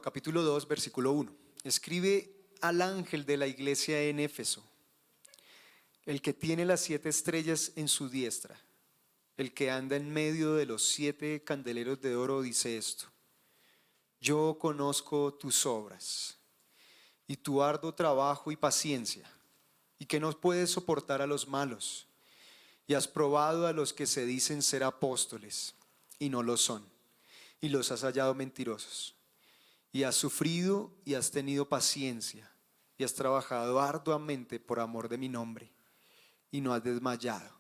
capítulo 2, versículo 1. Escribe al ángel de la iglesia en Éfeso, el que tiene las 7 estrellas en su diestra, el que anda en medio de los 7 candeleros de oro, dice esto: yo conozco tus obras y tu arduo trabajo y paciencia, y que no puedes soportar a los malos, y has probado a los que se dicen ser apóstoles y no lo son, y los has hallado mentirosos, y has sufrido y has tenido paciencia, y has trabajado arduamente por amor de mi nombre, y no has desmayado.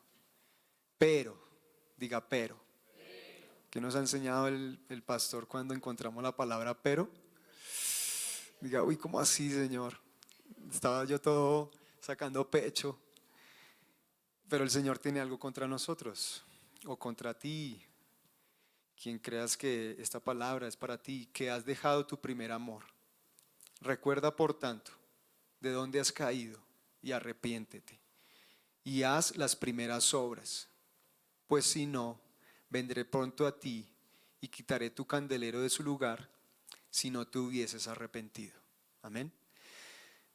Pero, diga pero. ¿Qué nos ha enseñado el pastor cuando encontramos la palabra pero? Diga, uy, ¿cómo así, Señor? Estaba yo todo sacando pecho. Pero el Señor tiene algo contra nosotros o contra ti. Quien creas que esta palabra es para ti, que has dejado tu primer amor. Recuerda, por tanto, de dónde has caído y arrepiéntete. Y haz las primeras obras. Pues si no, vendré pronto a ti y quitaré tu candelero de su lugar si no te hubieses arrepentido. Amén.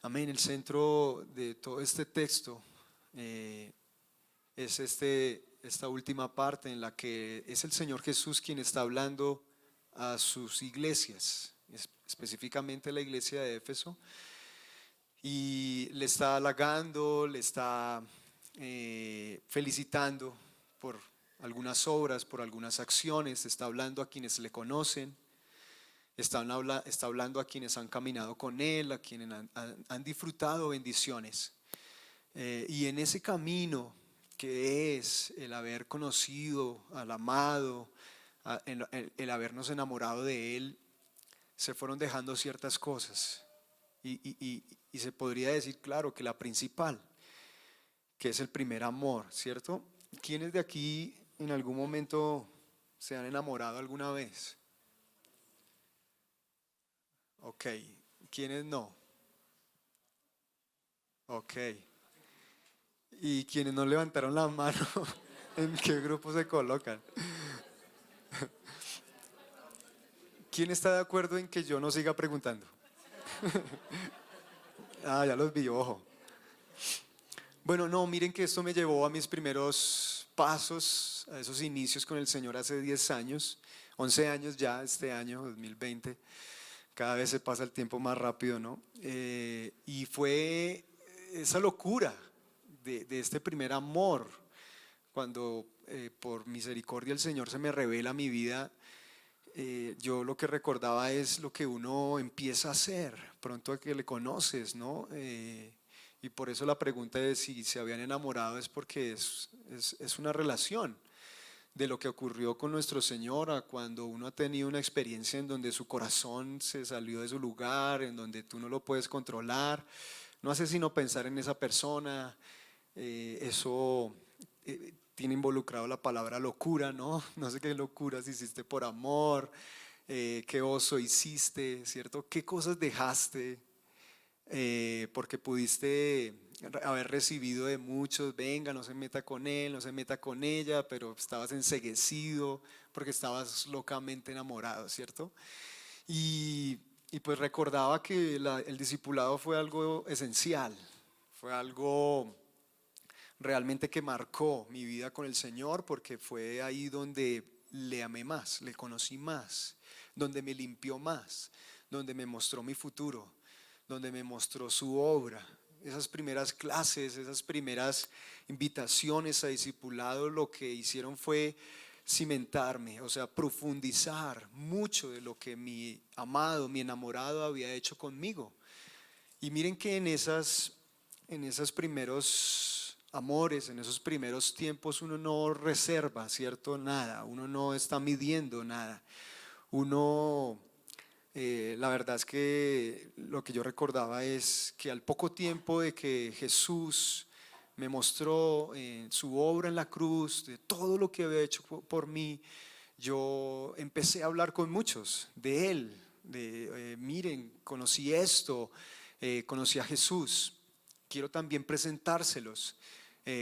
Amén. El centro de todo este texto es esta última parte en la que es el Señor Jesús quien está hablando a sus iglesias, específicamente la iglesia de Éfeso, y le está halagando, le está felicitando por algunas obras, por algunas acciones, está hablando a quienes le conocen, está hablando a quienes han caminado con Él, a quienes han disfrutado bendiciones. Y en ese camino que es el haber conocido al amado, el habernos enamorado de Él, se fueron dejando ciertas cosas. Y se podría decir, claro, que la principal, que es el primer amor, ¿cierto? ¿Quiénes de aquí en algún momento se han enamorado alguna vez? Ok, ¿quiénes no? Ok. ¿Y quienes no levantaron la mano, en qué grupo se colocan? ¿Quién está de acuerdo en que yo no siga preguntando? Ah, ya los vi, ojo. Bueno, no, miren que esto me llevó a mis primeros pasos, a esos inicios con el Señor hace 10 años, 11 años ya, este año 2020. Cada vez se pasa el tiempo más rápido, ¿no? Y fue esa locura de este primer amor, cuando por misericordia el Señor se me revela mi vida. Yo lo que recordaba es lo que uno empieza a hacer pronto a que le conoces, ¿no? Y por eso la pregunta de si se habían enamorado es porque es una relación de lo que ocurrió con nuestro Señor a cuando uno ha tenido una experiencia en donde su corazón se salió de su lugar, en donde tú no lo puedes controlar, no hace sino pensar en esa persona. Eso tiene involucrado la palabra locura, ¿no? No sé qué locuras hiciste por amor, qué oso hiciste, ¿cierto? ¿Qué cosas dejaste? Porque pudiste haber recibido de muchos, venga, no se meta con él, no se meta con ella, pero estabas enceguecido porque estabas locamente enamorado, ¿cierto? Y pues recordaba que el discipulado fue algo esencial, fue algo realmente que marcó mi vida con el Señor, porque fue ahí donde le amé más, le conocí más, donde me limpió más, donde me mostró mi futuro, donde me mostró su obra. Esas primeras clases, esas primeras invitaciones a discipulado, lo que hicieron fue cimentarme, o sea, profundizar mucho de lo que mi amado, mi enamorado había hecho conmigo. Y miren que en esos primeros amores, en esos primeros tiempos, uno no reserva, ¿cierto? Nada, uno no está midiendo nada. Uno, la verdad es que lo que yo recordaba es que al poco tiempo de que Jesús me mostró su obra en la cruz, de todo lo que había hecho por mí, yo empecé a hablar con muchos de Él, de miren, conocí esto, conocí a Jesús, quiero también presentárselos.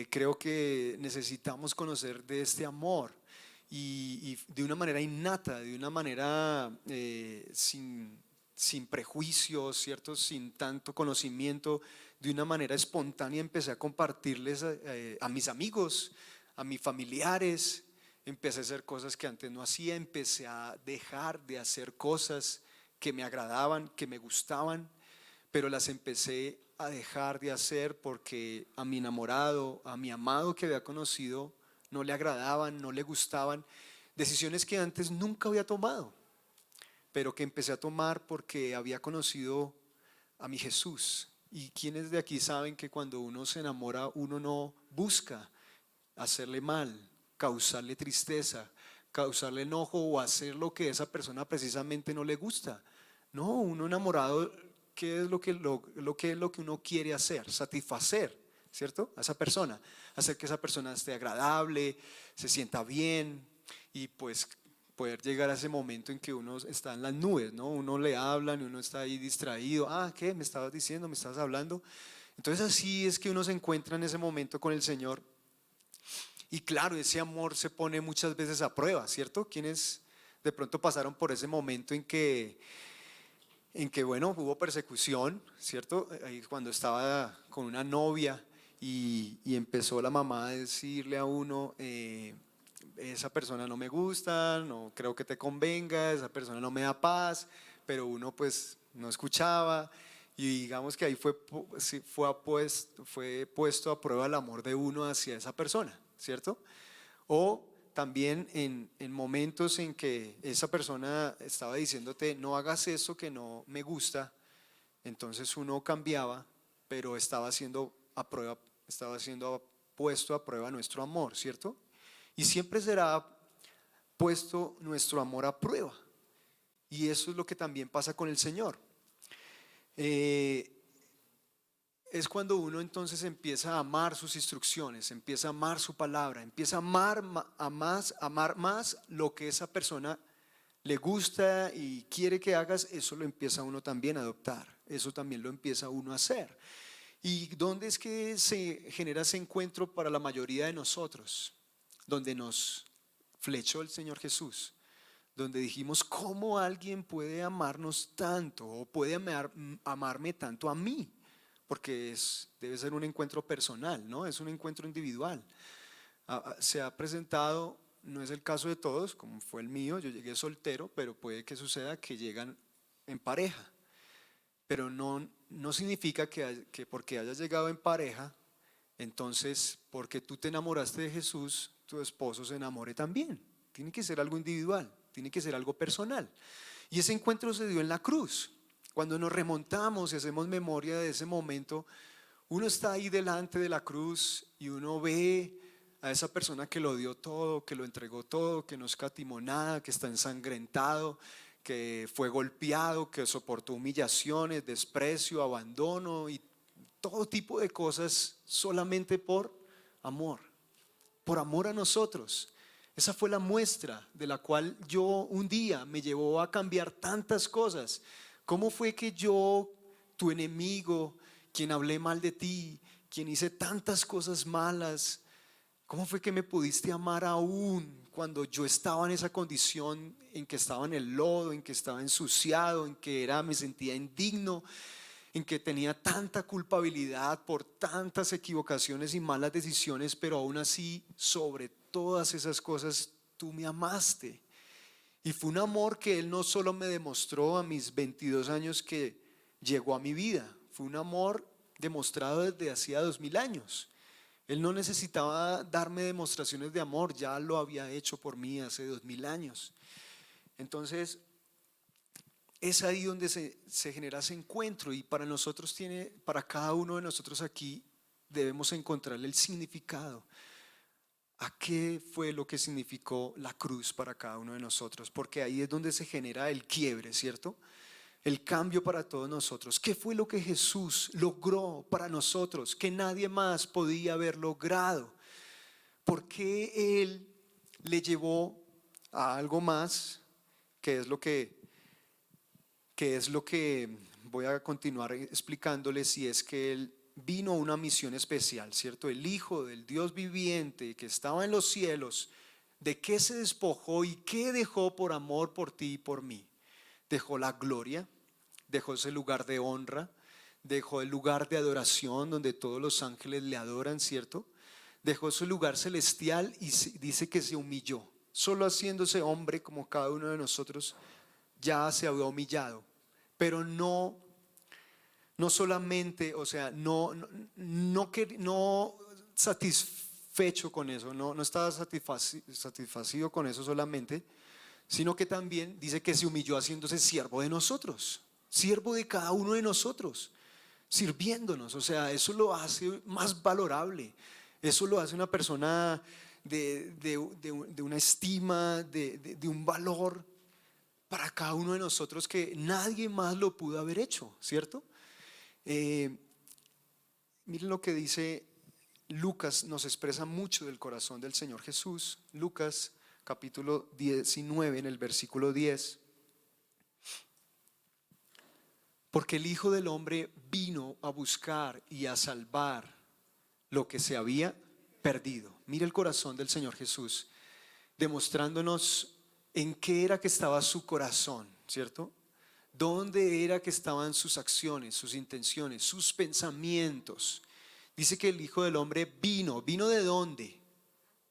Creo que necesitamos conocer de este amor. y de una manera innata, de una manera sin prejuicios, ¿cierto? Sin tanto conocimiento, de una manera espontánea empecé a compartirles a mis amigos, a mis familiares. Empecé a hacer cosas que antes no hacía, empecé a dejar de hacer cosas que me agradaban, que me gustaban, pero las empecé a dejar de hacer porque a mi enamorado, a mi amado que había conocido, no le agradaban, no le gustaban. Decisiones que antes nunca había tomado, pero que empecé a tomar porque había conocido a mi Jesús. ¿Y quienes de aquí saben que cuando uno se enamora, uno no busca hacerle mal, causarle tristeza, causarle enojo o hacer lo que a esa persona precisamente no le gusta? No, uno enamorado, ¿qué es lo que uno quiere hacer? Satisfacer, ¿cierto? A esa persona, hacer que esa persona esté agradable, se sienta bien y pues poder llegar a ese momento en que uno está en las nubes, ¿no? Uno le hablan y uno está ahí distraído. Ah, ¿qué? ¿Me estabas diciendo? ¿Me estabas hablando? Entonces así es que uno se encuentra en ese momento con el Señor. Y claro, ese amor se pone muchas veces a prueba, ¿cierto? Quienes de pronto pasaron por ese momento en que bueno, hubo persecución, ¿cierto? Ahí cuando estaba con una novia y empezó la mamá a decirle a uno, esa persona no me gusta, no creo que te convenga, esa persona no me da paz, pero uno pues no escuchaba y digamos que ahí sí, fue puesto a prueba el amor de uno hacia esa persona, ¿cierto? O también en momentos en que esa persona estaba diciéndote no hagas eso que no me gusta, entonces uno cambiaba, pero estaba siendo puesto a prueba nuestro amor, ¿cierto? Y siempre será puesto nuestro amor a prueba. Y eso es lo que también pasa con el Señor. Eh, es cuando uno entonces empieza a amar sus instrucciones, empieza a amar su palabra, empieza a amar más lo que esa persona le gusta y quiere que hagas, eso lo empieza uno también a adoptar, eso también lo empieza uno a hacer. ¿Y dónde es que se genera ese encuentro para la mayoría de nosotros? Donde nos flechó el Señor Jesús, donde dijimos, ¿cómo alguien puede amarnos tanto o puede amarme tanto a mí? Porque debe ser un encuentro personal, ¿no? Es un encuentro individual. Se ha presentado, no es el caso de todos, como fue el mío, yo llegué soltero, pero puede que suceda que llegan en pareja. Pero no significa que porque hayas llegado en pareja, entonces porque tú te enamoraste de Jesús, tu esposo se enamore también. Tiene que ser algo individual, tiene que ser algo personal. Y ese encuentro se dio en la cruz. Cuando nos remontamos y hacemos memoria de ese momento, uno está ahí delante de la cruz y uno ve a esa persona que lo dio todo, que lo entregó todo, que no escatimó nada, que está ensangrentado, que fue golpeado, que soportó humillaciones, desprecio, abandono y todo tipo de cosas solamente por amor a nosotros. Esa fue la muestra de la cual yo un día me llevó a cambiar tantas cosas. ¿Cómo fue que yo, tu enemigo, quien hablé mal de ti, quien hice tantas cosas malas, cómo fue que me pudiste amar aún cuando yo estaba en esa condición en que estaba en el lodo, en que estaba ensuciado, en que me sentía indigno, en que tenía tanta culpabilidad por tantas equivocaciones y malas decisiones, pero aún así, sobre todas esas cosas, tú me amaste? Y fue un amor que Él no solo me demostró a mis 22 años que llegó a mi vida, fue un amor demostrado desde hacía 2000 años. Él no necesitaba darme demostraciones de amor, ya lo había hecho por mí hace 2000 años. Entonces, es ahí donde se genera ese encuentro y para cada uno de nosotros aquí debemos encontrarle el significado. ¿A qué fue lo que significó la cruz para cada uno de nosotros? Porque ahí es donde se genera el quiebre, ¿cierto? El cambio para todos nosotros. ¿Qué fue lo que Jesús logró para nosotros que nadie más podía haber logrado? ¿Por qué Él le llevó a algo más? Que es lo que voy a continuar explicándoles, y es que Él vino a una misión especial, ¿cierto? El Hijo del Dios viviente que estaba en los cielos ¿De qué se despojó y qué dejó por amor por ti y por mí? Dejó la gloria, dejó ese lugar de honra, dejó el lugar de adoración donde todos los ángeles le adoran, ¿cierto? Dejó su lugar celestial y dice que se humilló. Solo haciéndose hombre como cada uno de nosotros, ya se había humillado. Pero no solamente, o sea, no satisfecho con eso, no estaba satisfacido con eso solamente, sino que también dice que se humilló haciéndose siervo de nosotros, siervo de cada uno de nosotros, sirviéndonos. O sea, eso lo hace más valorable, eso lo hace una persona de una estima, de un valor para cada uno de nosotros que nadie más lo pudo haber hecho, ¿cierto? Miren lo que dice Lucas, nos expresa mucho del corazón del Señor Jesús. Lucas capítulo 19 en el versículo 10. Porque el Hijo del Hombre vino a buscar y a salvar lo que se había perdido. Mira el corazón del Señor Jesús, demostrándonos en qué era que estaba su corazón, ¿cierto? ¿Dónde era que estaban sus acciones, sus intenciones, sus pensamientos? Dice que el Hijo del Hombre ¿vino de dónde?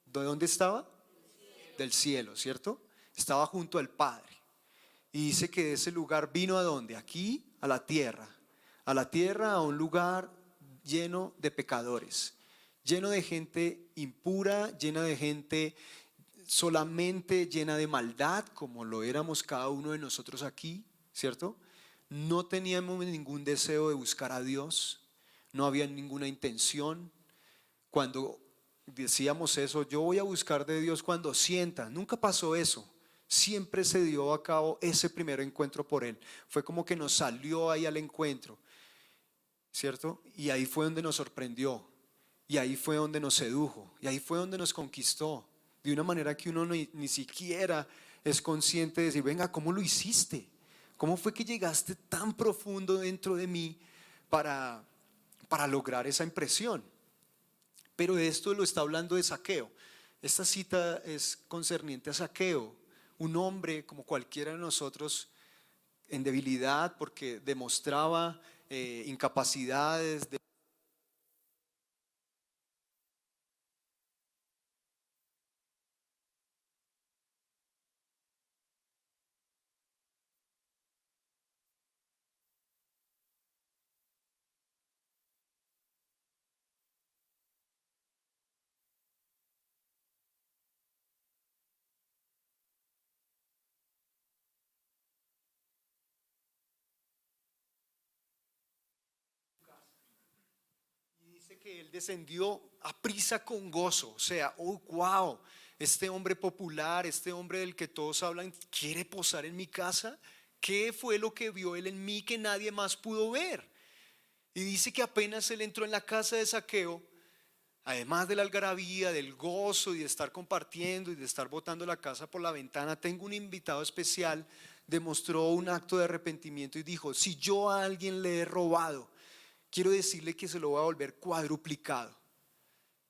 ¿De dónde estaba? Del cielo, ¿cierto? Estaba junto al Padre. Y dice que de ese lugar vino ¿a dónde? Aquí, a la tierra, a un lugar lleno de pecadores, lleno de gente impura, llena de gente solamente llena de maldad, como lo éramos cada uno de nosotros aquí, ¿cierto? No teníamos ningún deseo de buscar a Dios, no había ninguna intención. Cuando decíamos eso, yo voy a buscar de Dios cuando sienta, nunca pasó eso. Siempre se dio a cabo ese primer encuentro por Él. Fue como que nos salió ahí al encuentro, ¿cierto? Y ahí fue donde nos sorprendió, y ahí fue donde nos sedujo, y ahí fue donde nos conquistó, de una manera que uno ni siquiera es consciente de decir, venga, ¿cómo lo hiciste? ¿Cómo fue que llegaste tan profundo dentro de mí para lograr esa impresión? Pero de esto lo está hablando de Zaqueo. Esta cita es concerniente a Zaqueo, un hombre como cualquiera de nosotros en debilidad porque demostraba incapacidades. Dice que él descendió a prisa con gozo, o sea, oh wow, este hombre popular, este hombre del que todos hablan, quiere posar en mi casa. ¿Qué fue lo que vio él en mí que nadie más pudo ver? Y dice que apenas él entró en la casa de Zaqueo, además de la algarabía, del gozo y de estar compartiendo y de estar botando la casa por la ventana, tengo un invitado especial, demostró un acto de arrepentimiento y dijo, si yo a alguien le he robado, quiero decirle que se lo va a volver cuadruplicado.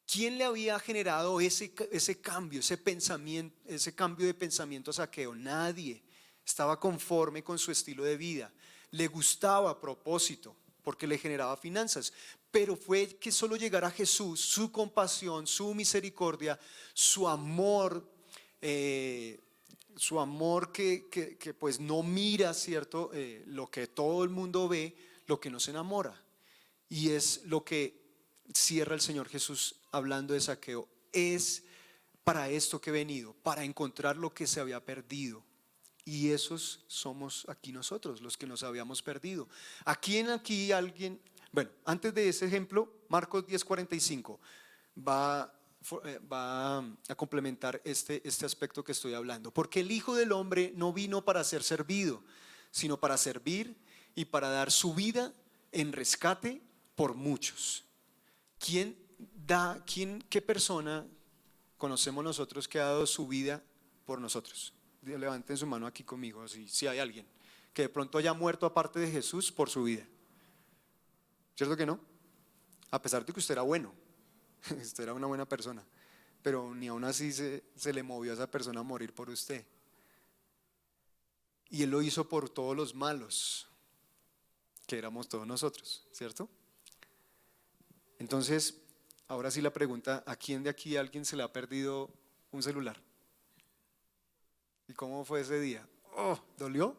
¿Quién le había generado ese cambio, ese pensamiento, ese cambio de pensamiento a Zaqueo? Nadie. Estaba conforme con su estilo de vida. Le gustaba a propósito porque le generaba finanzas. Pero fue que solo llegara Jesús, su compasión, su misericordia, su amor que pues no mira, ¿cierto? Lo que todo el mundo ve, lo que nos enamora. Y es lo que cierra el Señor Jesús hablando de Zaqueo. Es para esto que he venido, para encontrar lo que se había perdido. Y esos somos aquí nosotros, los que nos habíamos perdido. Aquí alguien, bueno, antes de ese ejemplo, Marcos 10:45 va a complementar este aspecto que estoy hablando. Porque el Hijo del Hombre no vino para ser servido, sino para servir y para dar su vida en rescate por muchos. ¿Qué persona conocemos nosotros que ha dado su vida por nosotros? Levanten su mano aquí conmigo, así, si hay alguien que de pronto haya muerto aparte de Jesús por su vida. ¿Cierto que no? A pesar de que usted era bueno, usted era una buena persona, pero ni aún así se le movió a esa persona a morir por usted. Y Él lo hizo por todos los malos, que éramos todos nosotros, ¿cierto? Entonces, ahora sí la pregunta, ¿a quién de aquí alguien se le ha perdido un celular? ¿Y cómo fue ese día? Oh, ¿dolió?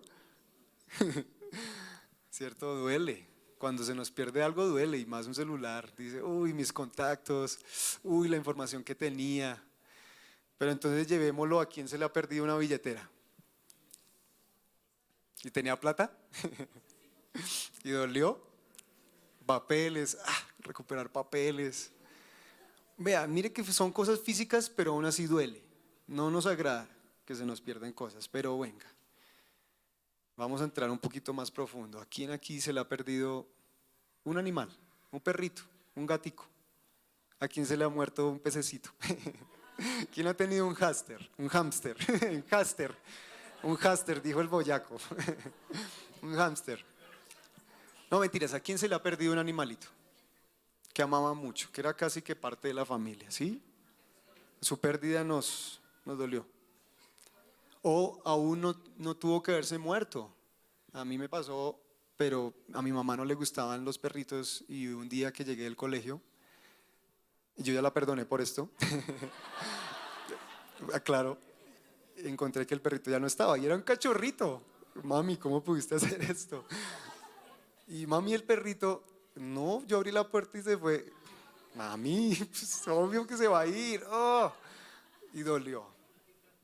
¿Cierto? Duele. Cuando se nos pierde algo duele, y más un celular. Dice, uy, mis contactos, uy, la información que tenía. Pero entonces llevémoslo a quien se le ha perdido una billetera. ¿Y tenía plata? ¿Y dolió? Papeles, recuperar papeles. Vea, mire que son cosas físicas, pero aún así duele. No nos agrada que se nos pierdan cosas, pero venga. Vamos a entrar un poquito más profundo. ¿A quién aquí se le ha perdido un animal? Un perrito, un gatico. ¿A quién se le ha muerto un pececito? ¿Quién ha tenido un hámster? Un hámster, un hámster. Un hámster, dijo el boyaco. Un hámster. No, mentiras, ¿a quién se le ha perdido un animalito? Que amaba mucho, que era casi que parte de la familia, ¿sí? Su pérdida nos dolió. O aún no tuvo que haberse muerto. A mí me pasó, pero a mi mamá no le gustaban los perritos y un día que llegué del colegio, yo ya la perdoné por esto, claro, encontré que el perrito ya no estaba y era un cachorrito. Mami, ¿cómo pudiste hacer esto? Y mami, el perrito, no, yo abrí la puerta y se fue. Mami, pues obvio que se va a ir. Oh, y dolió.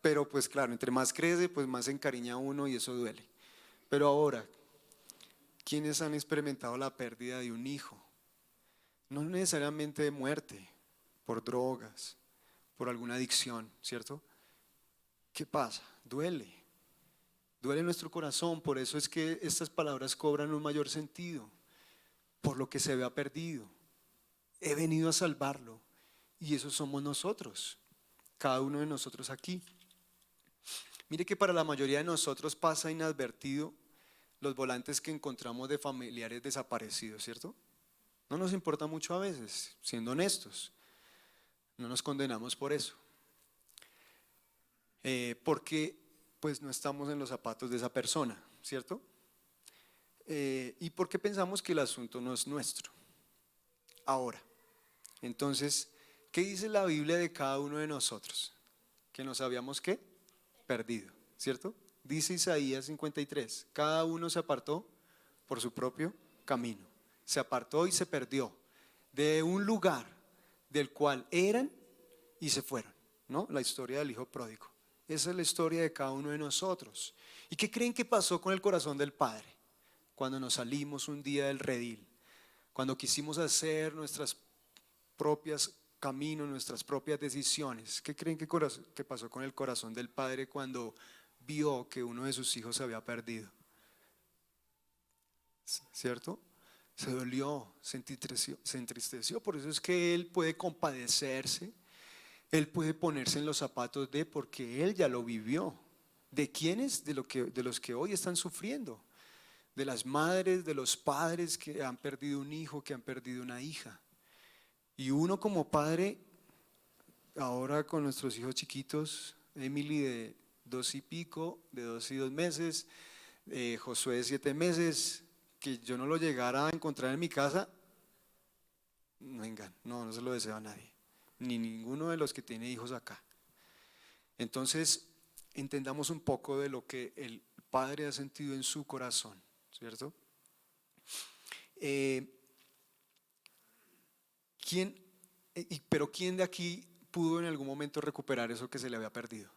Pero pues claro, entre más crece, pues más se encariña uno y eso duele. Pero ahora, ¿quiénes han experimentado la pérdida de un hijo? No necesariamente de muerte, por drogas, por alguna adicción, ¿cierto? ¿Qué pasa? Duele. Duele nuestro corazón, por eso es que estas palabras cobran un mayor sentido, por lo que se había perdido. He venido a salvarlo y eso somos nosotros, cada uno de nosotros aquí. Mire que para la mayoría de nosotros pasa inadvertido los volantes que encontramos de familiares desaparecidos, ¿cierto? No nos importa mucho a veces, siendo honestos, no nos condenamos por eso, porque pues no estamos en los zapatos de esa persona, ¿cierto? Y porque pensamos que el asunto no es nuestro. Ahora, entonces, ¿qué dice la Biblia de cada uno de nosotros? Que nos habíamos ¿qué? Perdido, ¿cierto? Dice Isaías 53, cada uno se apartó por su propio camino. Se apartó y se perdió de un lugar del cual eran y se fueron, ¿no? La historia del hijo pródigo. Esa es la historia de cada uno de nosotros. ¿Y qué creen que pasó con el corazón del Padre cuando nos salimos un día del redil? Cuando quisimos hacer nuestras propias caminos, nuestras propias decisiones. ¿Qué creen que pasó con el corazón del Padre cuando vio que uno de sus hijos se había perdido? ¿Cierto? Se dolió, se entristeció. Por eso es que Él puede compadecerse, Él puede ponerse en los zapatos de, porque Él ya lo vivió. ¿De quiénes? De los que hoy están sufriendo. De las madres, de los padres que han perdido un hijo, que han perdido una hija. Y uno como padre, ahora con nuestros hijos chiquitos, Emily de 2 y pico, de 2 y 2 meses, Josué de 7 meses, que yo no lo llegara a encontrar en mi casa, vengan, no se lo deseo a nadie, ni ninguno de los que tiene hijos acá. Entonces, entendamos un poco de lo que el Padre ha sentido en su corazón, ¿cierto? Pero ¿quién de aquí pudo en algún momento recuperar eso que se le había perdido?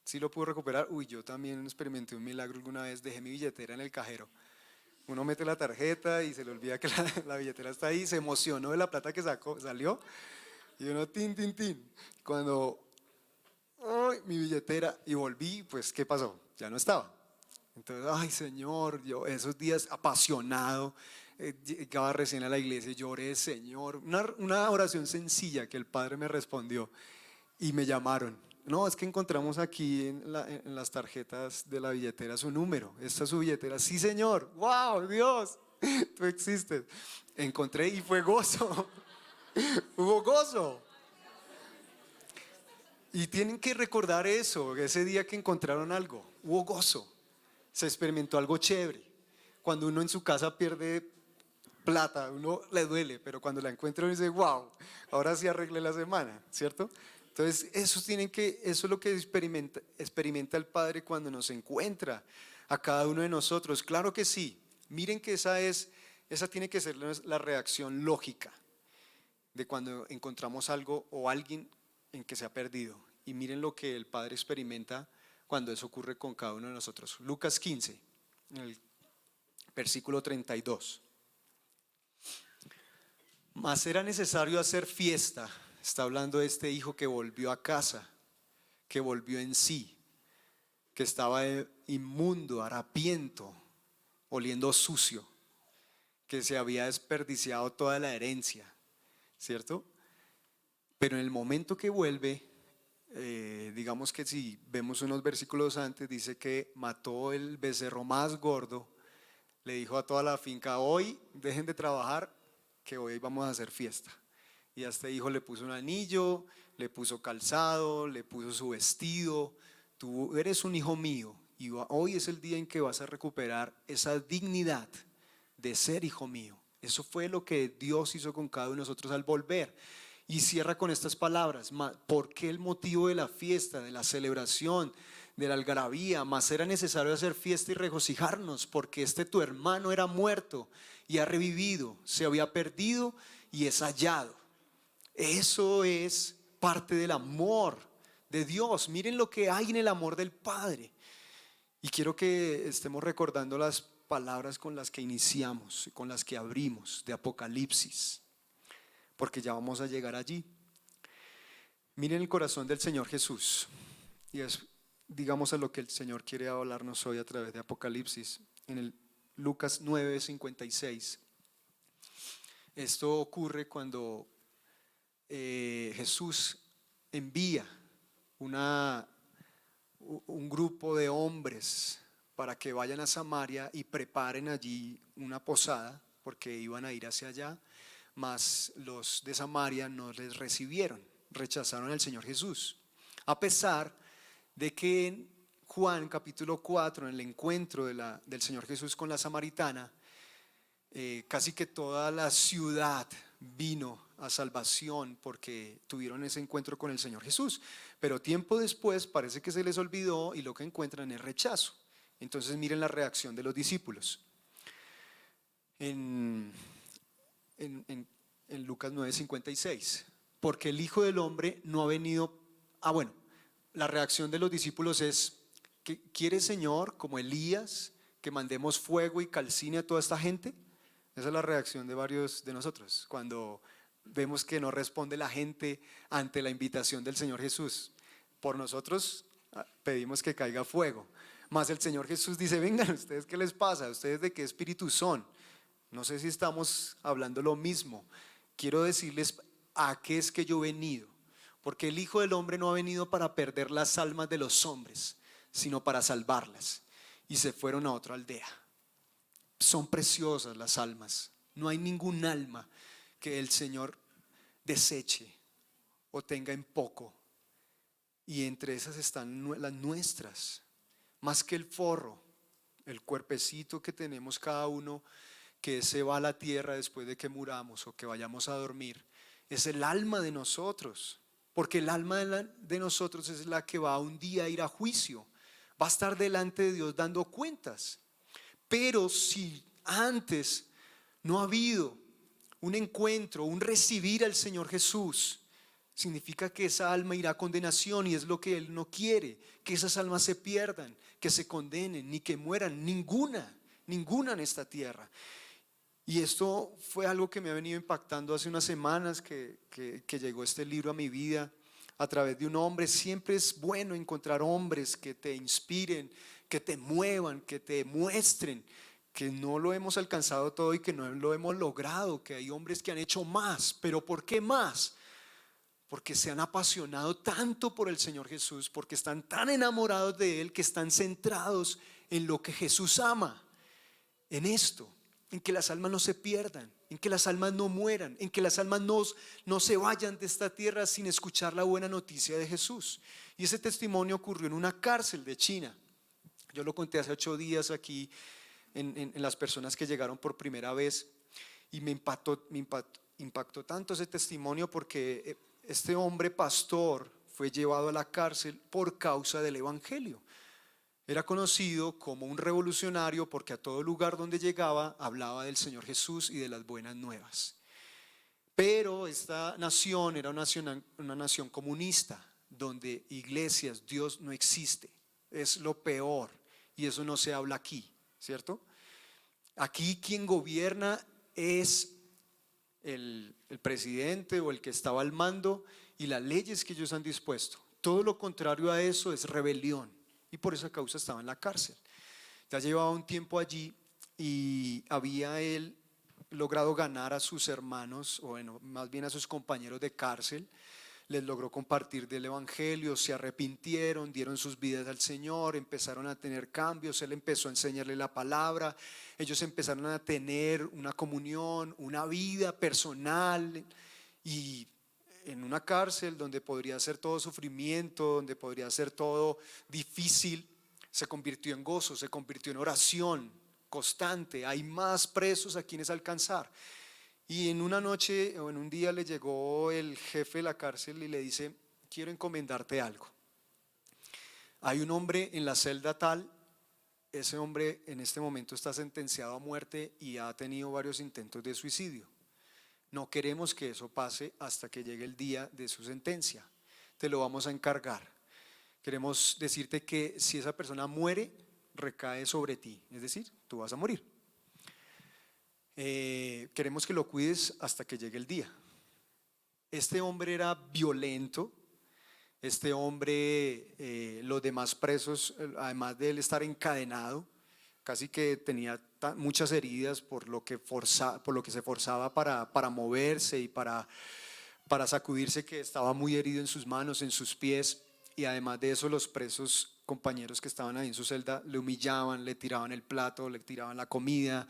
¿Sí lo pudo recuperar? Uy, yo también experimenté un milagro alguna vez, dejé mi billetera en el cajero. Uno mete la tarjeta y se le olvida que la billetera está ahí, se emocionó de la plata que salió y uno tin, tin, tin. Cuando, ¡ay, mi billetera! Y volví, pues, ¿qué pasó? Ya no estaba. Entonces, ay Señor, yo esos días apasionado, llegaba recién a la iglesia y lloré, Señor, una oración sencilla que el Padre me respondió y me llamaron. No, es que encontramos aquí en las tarjetas de la billetera su número, esta es su billetera. Sí Señor, wow, Dios, tú existes. Encontré y fue gozo, hubo gozo. Y tienen que recordar eso, ese día que encontraron algo, hubo gozo, se experimentó algo chévere. Cuando uno en su casa pierde plata, uno le duele, pero cuando la encuentra uno dice, wow, ahora sí arreglé la semana, ¿cierto? Entonces, eso es lo que experimenta el Padre cuando nos encuentra a cada uno de nosotros. Claro que sí. Miren que esa tiene que ser la reacción lógica de cuando encontramos algo o alguien en que se ha perdido. Y miren lo que el Padre experimenta cuando eso ocurre con cada uno de nosotros. Lucas 15, en el versículo 32. Mas era necesario hacer fiesta. Está hablando de este hijo que volvió a casa, que volvió en sí, que estaba inmundo, harapiento, oliendo sucio, que se había desperdiciado toda la herencia, ¿cierto? Pero en el momento que vuelve, digamos que si vemos unos versículos antes, dice que mató el becerro más gordo, le dijo a toda la finca, hoy dejen de trabajar, que hoy vamos a hacer fiesta. Y a este hijo le puso un anillo, le puso calzado, le puso su vestido. Tú eres un hijo mío y hoy es el día en que vas a recuperar esa dignidad de ser hijo mío. Eso fue lo que Dios hizo con cada uno de nosotros al volver. Y cierra con estas palabras: ¿por qué el motivo de la fiesta, de la celebración, de la algarabía? Mas era necesario hacer fiesta y regocijarnos, porque tu hermano era muerto y ha revivido, se había perdido y es hallado. Eso es parte del amor de Dios. Miren lo que hay en el amor del Padre. Y quiero que estemos recordando las palabras con las que iniciamos, con las que abrimos de Apocalipsis, porque ya vamos a llegar allí. Miren el corazón del Señor Jesús, y es, digamos, a lo que el Señor quiere hablarnos hoy a través de Apocalipsis. En el Lucas 9:56, esto ocurre cuando Jesús envía un grupo de hombres para que vayan a Samaria y preparen allí una posada, porque iban a ir hacia allá. Mas los de Samaria no les recibieron, rechazaron al Señor Jesús, a pesar de que en Juan capítulo 4, en el encuentro del Señor Jesús con la samaritana, casi que toda la ciudad vino a salvación porque tuvieron ese encuentro con el Señor Jesús. Pero tiempo después parece que se les olvidó y lo que encuentran es rechazo. Entonces miren la reacción de los discípulos. En Lucas 9:56, porque el Hijo del Hombre no ha venido. Bueno, la reacción de los discípulos es: ¿quiere, Señor, como Elías, que mandemos fuego y calcine a toda esta gente? Esa es la reacción de varios de nosotros cuando vemos que no responde la gente ante la invitación del Señor Jesús. Por nosotros pedimos que caiga fuego, mas el Señor Jesús dice: vengan, ¿ustedes qué les pasa? ¿Ustedes de qué espíritu son? No sé si estamos hablando lo mismo. Quiero decirles a qué es que yo he venido, porque el Hijo del Hombre no ha venido para perder las almas de los hombres, sino para salvarlas. Y se fueron a otra aldea. Son preciosas las almas. No hay ningún alma que el Señor deseche o tenga en poco. Y entre esas están las nuestras. Más que el forro, el cuerpecito que tenemos cada uno, que se va a la tierra después de que muramos o que vayamos a dormir, es el alma de nosotros. Porque el alma de nosotros es la que va un día a ir a juicio. Va a estar delante de Dios dando cuentas. Pero si antes no ha habido un encuentro, un recibir al Señor Jesús, significa que esa alma irá a condenación, y es lo que Él no quiere, que esas almas se pierdan, que se condenen, ni que mueran, ninguna en esta tierra. Y esto fue algo que me ha venido impactando hace unas semanas que llegó este libro a mi vida a través de un hombre. Siempre es bueno encontrar hombres que te inspiren, que te muevan, que te muestren que no lo hemos alcanzado todo y que no lo hemos logrado, que hay hombres que han hecho más. ¿Pero por qué más? Porque se han apasionado tanto por el Señor Jesús, porque están tan enamorados de Él, que están centrados en lo que Jesús ama, en esto, en que las almas no se pierdan, en que las almas no mueran, en que las almas no se vayan de esta tierra sin escuchar la buena noticia de Jesús. Y ese testimonio ocurrió en una cárcel de China. Yo lo conté hace 8 días aquí en las personas que llegaron por primera vez, y impactó tanto ese testimonio porque este hombre pastor fue llevado a la cárcel por causa del evangelio. Era conocido como un revolucionario porque a todo lugar donde llegaba hablaba del Señor Jesús y de las buenas nuevas. Pero esta nación era una nación comunista, donde iglesias, Dios no existe. Es lo peor, y eso no se habla aquí, ¿cierto? Aquí quien gobierna es el presidente o el que estaba al mando y las leyes que ellos han dispuesto. Todo lo contrario a eso es rebelión, y por esa causa estaba en la cárcel. Ya llevaba un tiempo allí y había él logrado ganar a sus hermanos, o bueno, más bien a sus compañeros de cárcel. Les logró compartir del evangelio, se arrepintieron, dieron sus vidas al Señor, empezaron a tener cambios, él empezó a enseñarle la palabra, ellos empezaron a tener una comunión, una vida personal, y en una cárcel donde podría ser todo sufrimiento, donde podría ser todo difícil, se convirtió en gozo, se convirtió en oración constante. Hay más presos a quienes alcanzar. Y en una noche o en un día le llegó el jefe de la cárcel y le dice: quiero encomendarte algo. Hay un hombre en la celda tal, ese hombre en este momento está sentenciado a muerte y ha tenido varios intentos de suicidio. No queremos que eso pase hasta que llegue el día de su sentencia. Te lo vamos a encargar. Queremos decirte que si esa persona muere, recae sobre ti, es decir, tú vas a morir. Queremos que lo cuides hasta que llegue el día. Este hombre era violento. Este hombre, los demás presos, además de él estar encadenado, casi que tenía muchas heridas por lo que se forzaba para moverse y para sacudirse, que estaba muy herido en sus manos, en sus pies. Y además de eso, los presos compañeros que estaban ahí en su celda le humillaban, le tiraban el plato, le tiraban la comida,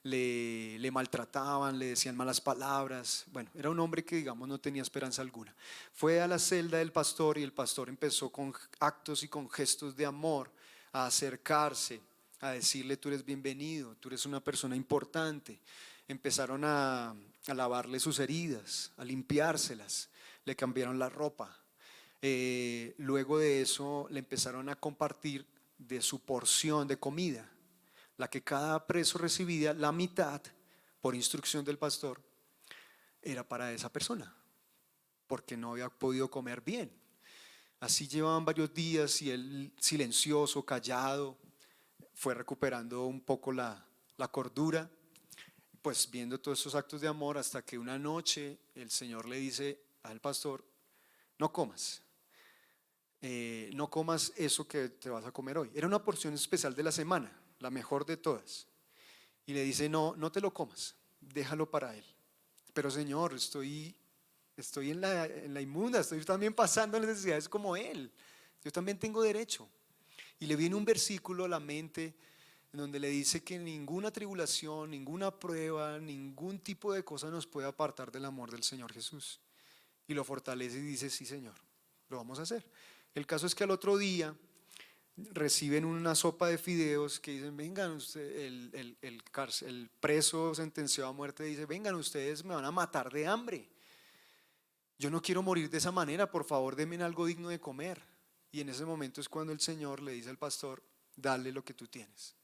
le maltrataban, le decían malas palabras. Bueno, era un hombre que, digamos, no tenía esperanza alguna. Fue a la celda del pastor y el pastor empezó con actos y con gestos de amor a acercarse, a decirle: tú eres bienvenido, tú eres una persona importante. Empezaron a lavarle sus heridas, a limpiárselas, le cambiaron la ropa. Luego de eso le empezaron a compartir de su porción de comida, la que cada preso recibía, la mitad, por instrucción del pastor, era para esa persona, porque no había podido comer bien. Así llevaban varios días y él, silencioso, callado, fue recuperando un poco la cordura, pues viendo todos esos actos de amor, hasta que una noche el Señor le dice al pastor: no comas. No comas eso que te vas a comer hoy. Era una porción especial de la semana, la mejor de todas. Y le dice: no, no te lo comas, déjalo para él. Pero Señor, estoy en la inmunda, estoy también pasando necesidades como él. Yo también tengo derecho. Y le viene un versículo a la mente en donde le dice que ninguna tribulación, ninguna prueba, ningún tipo de cosa nos puede apartar del amor del Señor Jesús. Y lo fortalece y dice: sí, Señor, lo vamos a hacer. El caso es que al otro día reciben una sopa de fideos que dicen: vengan ustedes, el preso sentenciado a muerte dice: vengan ustedes, me van a matar de hambre. Yo no quiero morir de esa manera, por favor denme algo digno de comer. Y en ese momento es cuando el Señor le dice al pastor: dale lo que tú tienes.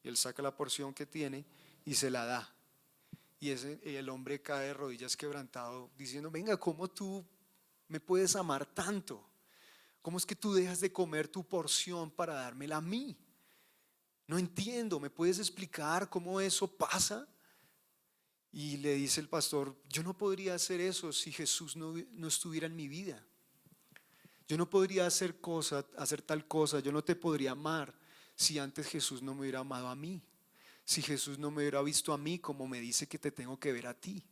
Y él saca la porción que tiene y se la da. Y el hombre cae de rodillas quebrantado diciendo: venga, ¿cómo tú me puedes amar tanto? ¿Cómo es que tú dejas de comer tu porción para dármela a mí? No entiendo, ¿me puedes explicar cómo eso pasa? Y le dice el pastor: yo no podría hacer eso si Jesús no estuviera en mi vida. Yo no podría hacer tal cosa, yo no te podría amar si antes Jesús no me hubiera amado a mí, si Jesús no me hubiera visto a mí como me dice que te tengo que ver a ti.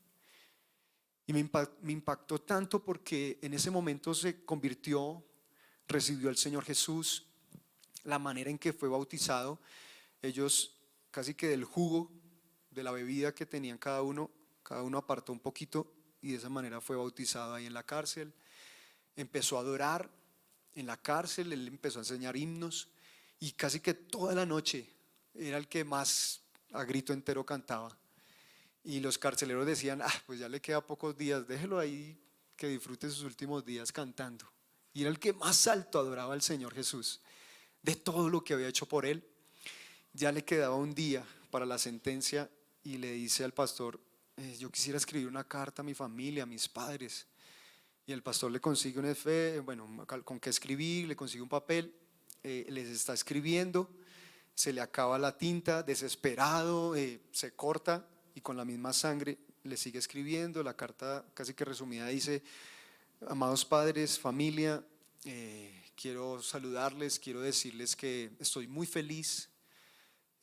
Y me impactó tanto porque en ese momento se convirtió, recibió al Señor Jesús. La manera en que fue bautizado, ellos casi que del jugo de la bebida que tenían cada uno, cada uno apartó un poquito y de esa manera fue bautizado ahí en la cárcel. Empezó a adorar en la cárcel, él empezó a enseñar himnos y casi que toda la noche era el que más a grito entero cantaba. Y los carceleros decían, pues ya le queda pocos días, déjelo ahí que disfrute sus últimos días cantando. Y era el que más alto adoraba al Señor Jesús, de todo lo que había hecho por él. Ya le quedaba un día para la sentencia y le dice al pastor, yo quisiera escribir una carta a mi familia, a mis padres. Y el pastor le consigue con qué escribir, le consigue un papel, les está escribiendo, se le acaba la tinta, desesperado, se corta y con la misma sangre le sigue escribiendo. La carta casi que resumida dice: amados padres, familia, quiero saludarles, quiero decirles que estoy muy feliz.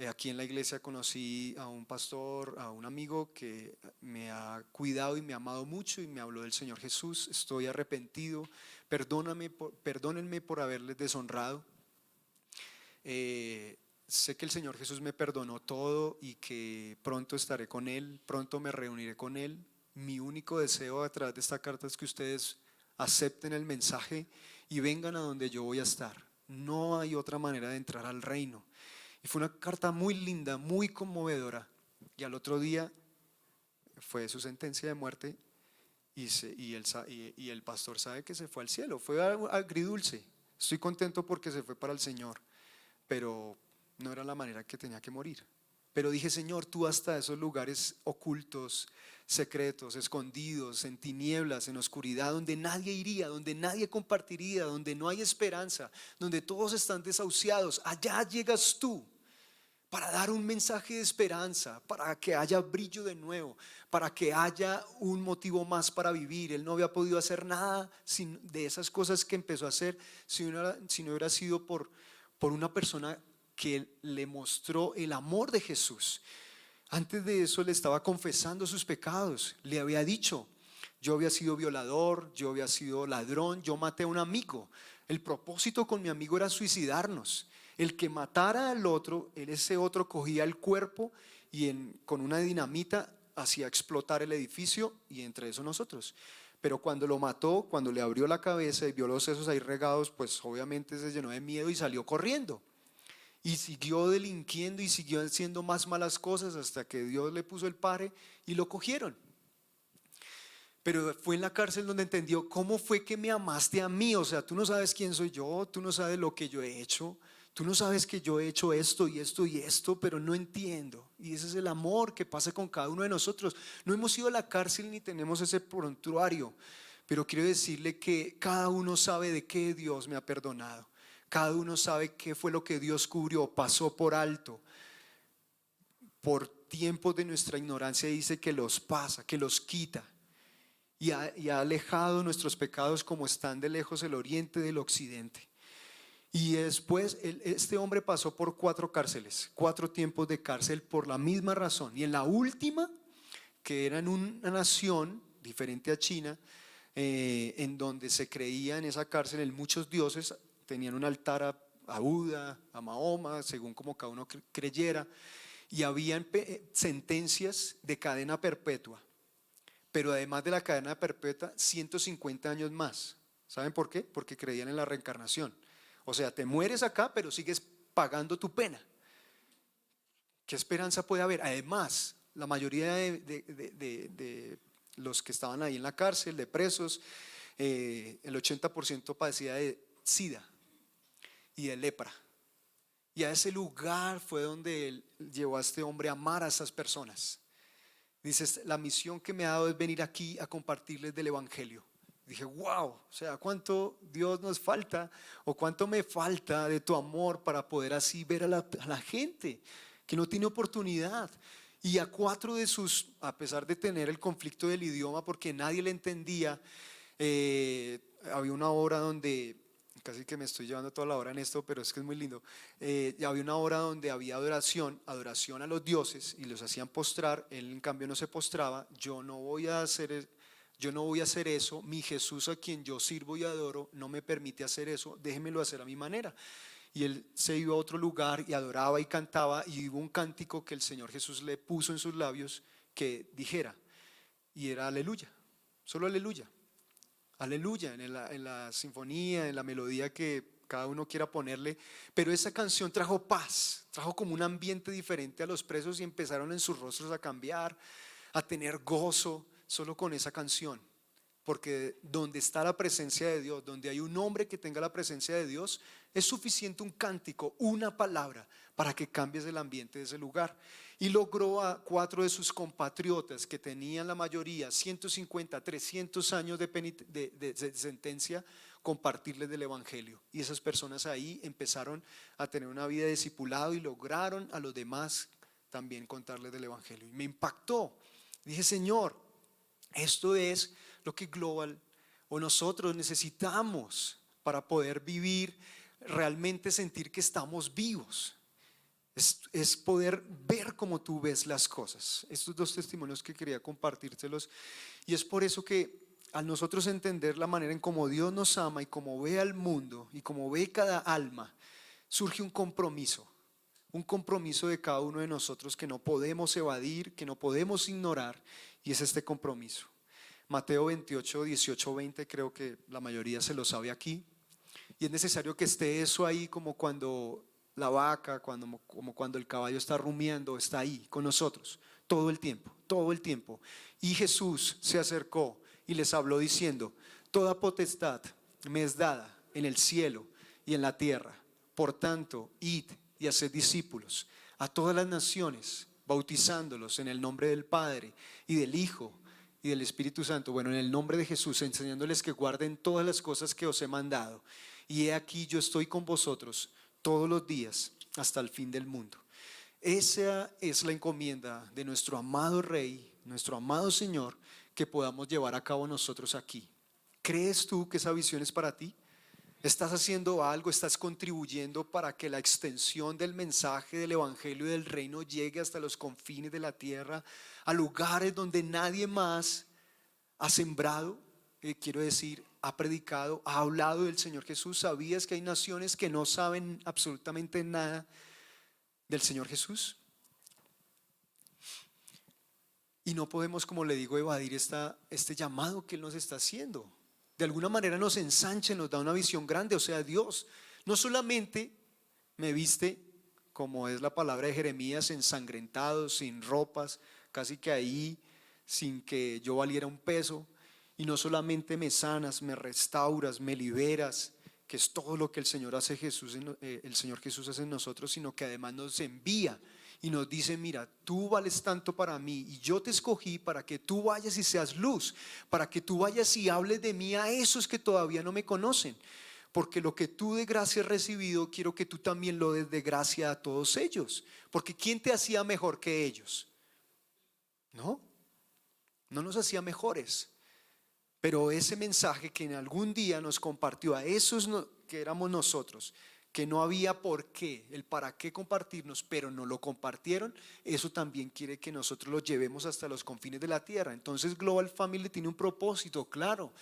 Aquí en la iglesia conocí a un pastor, a un amigo que me ha cuidado y me ha amado mucho y me habló del Señor Jesús. Estoy arrepentido, perdónenme por haberles deshonrado. Sé que el Señor Jesús me perdonó todo y que pronto estaré con Él, pronto me reuniré con Él. Mi único deseo a través de esta carta es que ustedes acepten el mensaje y vengan a donde yo voy a estar. No hay otra manera de entrar al reino. Y fue una carta muy linda, muy conmovedora. Y al otro día fue su sentencia de muerte y el pastor sabe que se fue al cielo. Fue algo agridulce. Estoy contento porque se fue para el Señor, pero no era la manera que tenía que morir. Pero dije: Señor, tú hasta esos lugares ocultos, secretos, escondidos, en tinieblas, en oscuridad, donde nadie iría, donde nadie compartiría, donde no hay esperanza, donde todos están desahuciados, allá llegas tú para dar un mensaje de esperanza, para que haya brillo de nuevo, para que haya un motivo más para vivir. Él no había podido hacer nada de esas cosas que empezó a hacer si no hubiera sido por una persona que le mostró el amor de Jesús. Antes de eso le estaba confesando sus pecados. Le había dicho: yo había sido violador, yo había sido ladrón, yo maté a un amigo. El propósito con mi amigo era suicidarnos. El que matara al otro, ese otro cogía el cuerpo y con una dinamita hacía explotar el edificio, y entre eso nosotros. Pero cuando lo mató, cuando le abrió la cabeza y vio los sesos ahí regados, pues obviamente se llenó de miedo y salió corriendo. Y siguió delinquiendo y siguió haciendo más malas cosas hasta que Dios le puso el pare y lo cogieron. Pero fue en la cárcel donde entendió: ¿cómo fue que me amaste a mí? O sea, tú no sabes quién soy yo, tú no sabes lo que yo he hecho, tú no sabes que yo he hecho esto y esto y esto, pero no entiendo. Y ese es el amor que pasa con cada uno de nosotros. No hemos ido a la cárcel ni tenemos ese prontuario, pero quiero decirle que cada uno sabe de qué Dios me ha perdonado. Cada uno sabe qué fue lo que Dios cubrió, pasó por alto. Por tiempos de nuestra ignorancia dice que los pasa, que los quita. Y ha alejado nuestros pecados como están de lejos el oriente del occidente. Y después este hombre pasó por 4 cárceles, 4 tiempos de cárcel por la misma razón. Y en la última, que era en una nación diferente a China, en donde se creía en esa cárcel en muchos dioses, tenían un altar a Buda, a Mahoma, según como cada uno creyera, y habían sentencias de cadena perpetua. Pero además de la cadena perpetua, 150 años más. ¿Saben por qué? Porque creían en la reencarnación. O sea, te mueres acá, pero sigues pagando tu pena. ¿Qué esperanza puede haber? Además, la mayoría de los que estaban ahí en la cárcel, de presos, el 80% padecía de SIDA y de lepra. Y a ese lugar fue donde él llevó a este hombre a amar a esas personas. Dices: la misión que me ha dado es venir aquí a compartirles del evangelio. Dije: wow, o sea, cuánto Dios nos falta, o cuánto me falta de tu amor para poder así ver a la gente que no tiene oportunidad. Y a 4 de a pesar de tener el conflicto del idioma porque nadie le entendía, había una hora donde, casi que me estoy llevando toda la hora en esto, pero es que es muy lindo. Había una hora donde había adoración a los dioses y los hacían postrar. Él en cambio no se postraba. Yo no voy a hacer eso. Mi Jesús, a quien yo sirvo y adoro, no me permite hacer eso. Déjenmelo hacer a mi manera. Y él se iba a otro lugar y adoraba y cantaba, y hubo un cántico que el Señor Jesús le puso en sus labios que dijera: y era aleluya, solo aleluya. Aleluya, en la sinfonía, en la melodía que cada uno quiera ponerle, pero esa canción trajo paz, trajo como un ambiente diferente a los presos y empezaron en sus rostros a cambiar, a tener gozo solo con esa canción. Porque donde está la presencia de Dios, donde hay un hombre que tenga la presencia de Dios, es suficiente un cántico, una palabra, para que cambies el ambiente de ese lugar. Y logró a 4 de sus compatriotas que tenían la mayoría 150, 300 años de sentencia, compartirles del evangelio. Y esas personas ahí empezaron a tener una vida de discipulado y lograron a los demás también contarles del evangelio. Y me impactó. Dije, Señor, esto es lo que Global o nosotros necesitamos para poder vivir, realmente sentir que estamos vivos. Es poder ver como tú ves las cosas. Estos 2 testimonios que quería compartírselos, y es por eso que al nosotros entender la manera en cómo Dios nos ama y cómo ve al mundo y cómo ve cada alma, surge un compromiso de cada uno de nosotros que no podemos evadir, que no podemos ignorar, y es este compromiso. Mateo 28, 18, 20, creo que la mayoría se lo sabe aquí, y es necesario que esté eso ahí, como cuando la vaca, como cuando el caballo está rumiando, está ahí con nosotros todo el tiempo, todo el tiempo. Y Jesús se acercó y les habló diciendo: toda potestad me es dada en el cielo y en la tierra. Por tanto, id y haced discípulos a todas las naciones, bautizándolos en el nombre del Padre y del Hijo y del Espíritu Santo. Bueno, en el nombre de Jesús, enseñándoles que guarden todas las cosas que os he mandado. Y he aquí, yo estoy con vosotros todos los días hasta el fin del mundo. Esa es la encomienda de nuestro amado Rey, nuestro amado Señor, que podamos llevar a cabo nosotros aquí. ¿Crees tú que esa visión es para ti? ¿Estás haciendo algo? ¿Estás contribuyendo para que la extensión del mensaje del Evangelio y del Reino llegue hasta los confines de la tierra, a lugares donde nadie más ha sembrado? Quiero decir, ha predicado, ha hablado del Señor Jesús. ¿Sabías que hay naciones que no saben absolutamente nada del Señor Jesús? Y no podemos, como le digo, evadir este llamado que Él nos está haciendo. De alguna manera nos ensancha, nos da una visión grande. O sea, Dios no solamente me viste, como es la palabra de Jeremías, ensangrentado, sin ropas, casi que ahí, sin que yo valiera un peso. Y no solamente me sanas, me restauras, me liberas, que es todo lo que el Señor Jesús hace en nosotros, sino que además nos envía y nos dice: mira, tú vales tanto para mí y yo te escogí para que tú vayas y seas luz, para que tú vayas y hables de mí a esos que todavía no me conocen, porque lo que tú de gracia has recibido, quiero que tú también lo des de gracia a todos ellos. Porque ¿quién te hacía mejor que ellos? No nos hacía mejores. Pero ese mensaje que en algún día nos compartió a esos que éramos nosotros, que no había por qué, el para qué compartirnos, pero no lo compartieron, eso también quiere que nosotros lo llevemos hasta los confines de la tierra. Entonces Global Family tiene un propósito claro,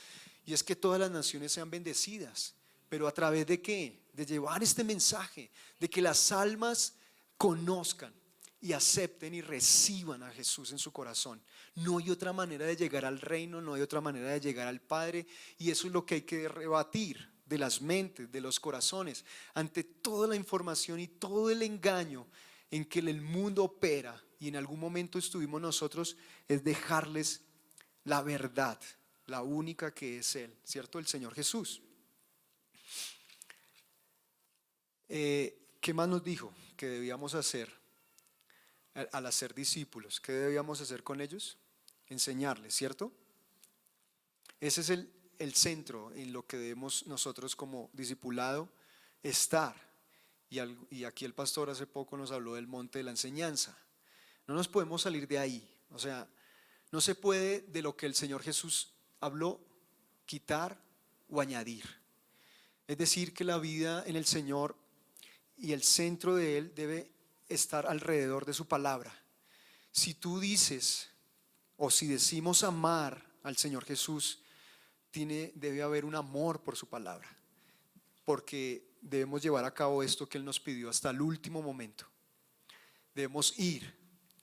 y es que todas las naciones sean bendecidas. ¿Pero a través de qué? De llevar este mensaje, de que las almas conozcan y acepten y reciban a Jesús en su corazón. No hay otra manera de llegar al reino, no hay otra manera de llegar al Padre, y eso es lo que hay que rebatir de las mentes, de los corazones, ante toda la información y todo el engaño en que el mundo opera, y en algún momento estuvimos nosotros, es dejarles la verdad, la única que es Él, ¿cierto? El Señor Jesús. ¿Qué más nos dijo que debíamos hacer al hacer discípulos? ¿Qué debíamos hacer con ellos? Enseñarles, ¿cierto? Ese es el centro en lo que debemos nosotros como discipulado estar. Y aquí el pastor hace poco nos habló del monte de la enseñanza. No nos podemos salir de ahí. O sea, no se puede de lo que el Señor Jesús habló quitar o añadir. Es decir, que la vida en el Señor y el centro de Él debe estar alrededor de su palabra. Si tú dices, o si decimos amar al Señor Jesús, debe haber un amor por su palabra, porque debemos llevar a cabo esto que Él nos pidió hasta el último momento. Debemos ir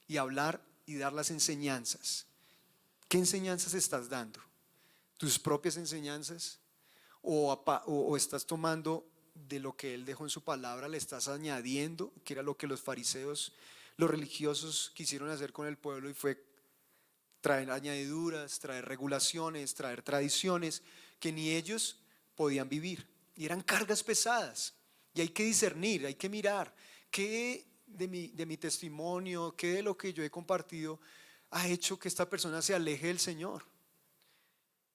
y hablar y dar las enseñanzas ¿Qué enseñanzas estás dando? ¿Tus propias enseñanzas? ¿O estás tomando de lo que Él dejó en su palabra, le estás añadiendo, que era lo que los fariseos, los religiosos quisieron hacer con el pueblo, y fue traer añadiduras, traer regulaciones, traer tradiciones que ni ellos podían vivir? Y eran cargas pesadas. Y hay que discernir, hay que mirar qué de mi testimonio, qué de lo que yo he compartido ha hecho que esta persona se aleje del Señor,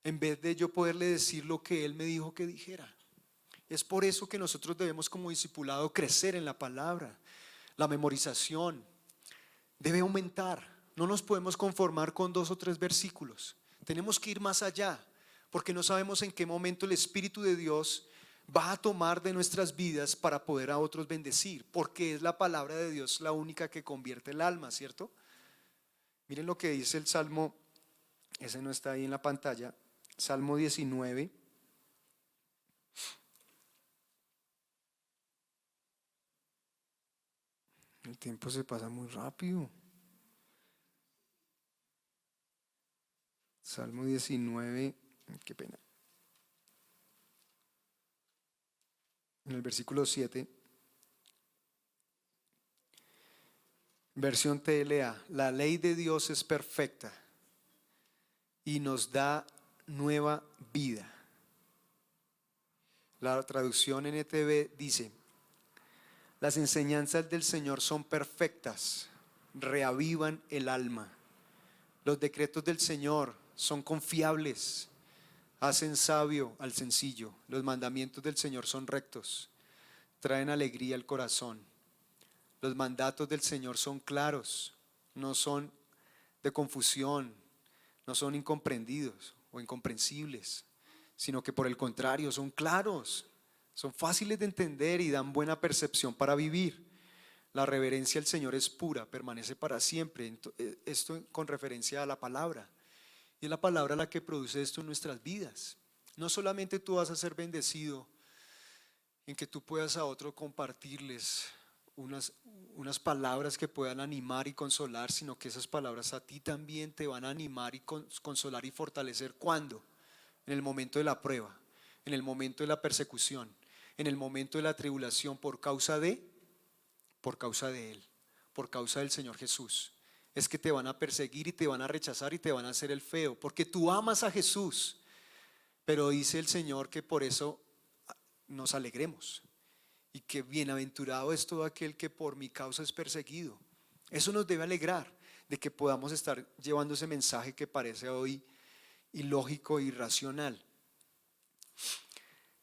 en vez de yo poderle decir lo que Él me dijo que dijera. Es por eso que nosotros debemos, como discipulado, crecer en la palabra. La memorización debe aumentar. No nos podemos conformar con 2 o 3 versículos. Tenemos que ir más allá, porque no sabemos en qué momento el Espíritu de Dios va a tomar de nuestras vidas para poder a otros bendecir, porque es la palabra de Dios la única que convierte el alma, ¿cierto? Miren lo que dice el Salmo, ese no está ahí en la pantalla, Salmo 19. El tiempo se pasa muy rápido. Salmo 19, qué pena. En el versículo 7, versión TLA, la ley de Dios es perfecta y nos da nueva vida. La traducción NTV dice: las enseñanzas del Señor son perfectas, reavivan el alma. Los decretos del Señor son confiables, hacen sabio al sencillo. Los mandamientos del Señor son rectos, traen alegría al corazón. Los mandatos del Señor son claros, no son de confusión, no son incomprendidos o incomprensibles, sino que por el contrario son claros, son fáciles de entender y dan buena percepción para vivir. La reverencia al Señor es pura, permanece para siempre. Esto con referencia a la palabra. Y es la palabra la que produce esto en nuestras vidas. No solamente tú vas a ser bendecido en que tú puedas a otro compartirles unas palabras que puedan animar y consolar, sino que esas palabras a ti también te van a animar y consolar y fortalecer. ¿Cuándo? En el momento de la prueba, en el momento de la persecución, en el momento de la tribulación, por causa de Él, por causa del Señor Jesús. Es que te van a perseguir y te van a rechazar y te van a hacer el feo, porque tú amas a Jesús. Pero dice el Señor que por eso nos alegremos, y que bienaventurado es todo aquel que por mi causa es perseguido. Eso nos debe alegrar, de que podamos estar llevando ese mensaje que parece hoy ilógico e irracional.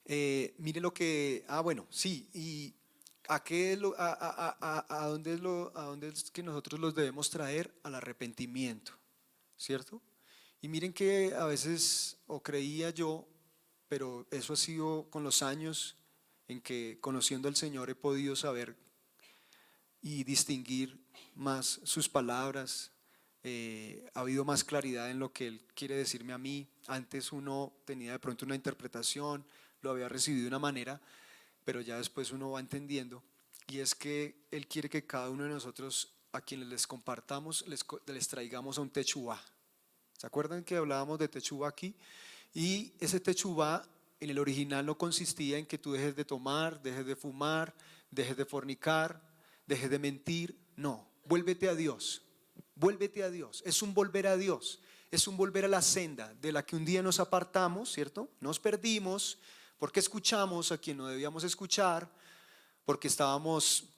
Mire lo que, bueno, sí, y ¿a dónde es que nosotros los debemos traer? Al arrepentimiento, ¿cierto? Y miren que a veces, o creía yo, pero eso ha sido con los años en que, conociendo al Señor, he podido saber y distinguir más sus palabras. Ha habido más claridad en lo que Él quiere decirme a mí. Antes uno tenía de pronto una interpretación, lo había recibido de una manera, pero ya después uno va entendiendo, y es que Él quiere que cada uno de nosotros, a quienes les compartamos, les traigamos a un techubá. ¿Se acuerdan que hablábamos de techubá aquí? Y ese techubá en el original no consistía en que tú dejes de tomar, dejes de fumar, dejes de fornicar, dejes de mentir. No, vuélvete a Dios, vuélvete a Dios. Es un volver a Dios, es un volver a la senda de la que un día nos apartamos, ¿cierto? Nos perdimos porque escuchamos a quien no debíamos escuchar, porque estábamos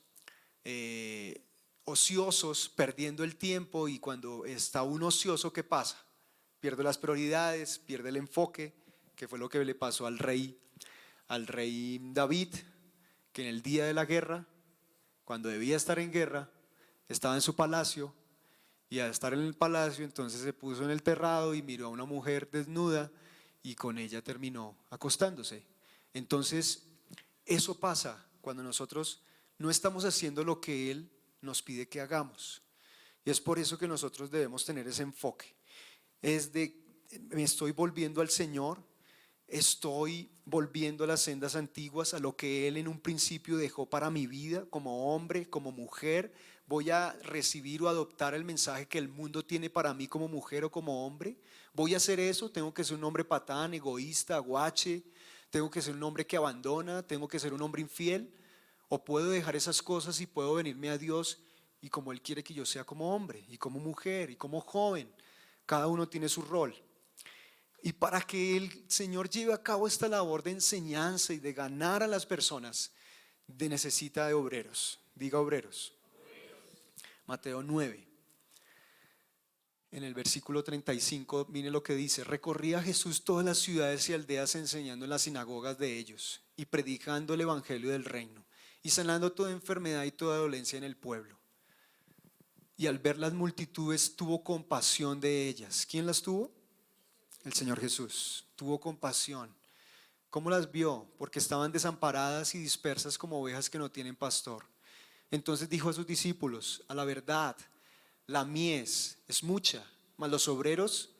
ociosos, perdiendo el tiempo. Y cuando está uno ocioso, ¿qué pasa? Pierde las prioridades, pierde el enfoque, que fue lo que le pasó al rey David, que en el día de la guerra, cuando debía estar en guerra, estaba en su palacio, y al estar en el palacio entonces se puso en el terrado y miró a una mujer desnuda y con ella terminó acostándose. Entonces eso pasa cuando nosotros no estamos haciendo lo que Él nos pide que hagamos, y es por eso que nosotros debemos tener ese enfoque. Es de, me estoy volviendo al Señor, estoy volviendo a las sendas antiguas, a lo que Él en un principio dejó para mi vida como hombre, como mujer, ¿Voy a recibir o adoptar el mensaje que el mundo tiene para mí como mujer o como hombre? ¿Voy a hacer eso? ¿Tengo que ser un hombre patán, egoísta, guache? ¿Tengo que ser un hombre que abandona? ¿Tengo que ser un hombre infiel? ¿O puedo dejar esas cosas y puedo venirme a Dios y como Él quiere que yo sea como hombre y como mujer y como joven? Cada uno tiene su rol. Y para que el Señor lleve a cabo esta labor de enseñanza y de ganar a las personas, necesita de obreros. Diga obreros. Mateo 9, en el versículo 35, mire lo que dice: recorría Jesús todas las ciudades y aldeas enseñando en las sinagogas de ellos y predicando el evangelio del reino y sanando toda enfermedad y toda dolencia en el pueblo. Y al ver las multitudes tuvo compasión de ellas. ¿Quién las tuvo? El Señor Jesús. Tuvo compasión. ¿Cómo las vio? Porque estaban desamparadas y dispersas como ovejas que no tienen pastor. Entonces dijo a sus discípulos: a la verdad, la mies es mucha, mas los obreros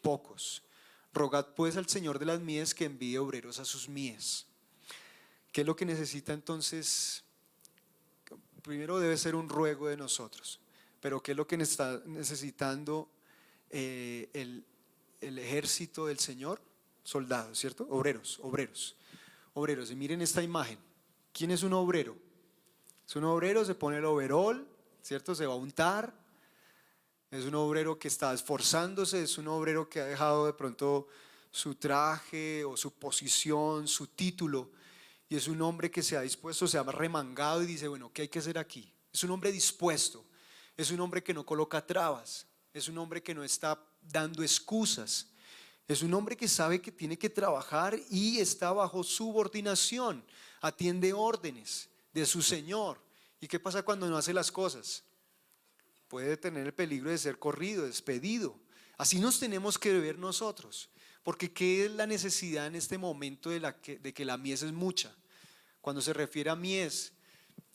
pocos. Rogad pues al Señor de las mies que envíe obreros a sus mies. ¿Qué es lo que necesita entonces? Primero debe ser un ruego de nosotros, pero ¿qué es lo que está necesitando el ejército del Señor? Soldados, ¿cierto? Obreros, obreros, obreros. Y miren esta imagen. ¿Quién es un obrero? Es un obrero, se pone el overol, ¿cierto? Se va a untar. Es un obrero que está esforzándose, es un obrero que ha dejado de pronto su traje o su posición, su título, y es un hombre que se ha dispuesto, se ha remangado y dice: bueno, ¿qué hay que hacer aquí? Es un hombre dispuesto, es un hombre que no coloca trabas, es un hombre que no está dando excusas, es un hombre que sabe que tiene que trabajar y está bajo subordinación, atiende órdenes de su Señor. ¿Y qué pasa cuando no hace las cosas? Puede tener el peligro de ser corrido, despedido. Así nos tenemos que ver nosotros, porque ¿qué es la necesidad en este momento de que la mies es mucha? Cuando se refiere a mies,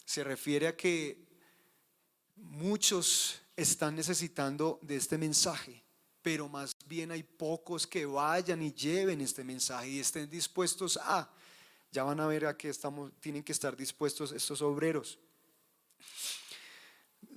se refiere a que muchos están necesitando de este mensaje, pero más bien hay pocos que vayan y lleven este mensaje y estén dispuestos a. Ya van a ver a qué tienen que estar dispuestos estos obreros.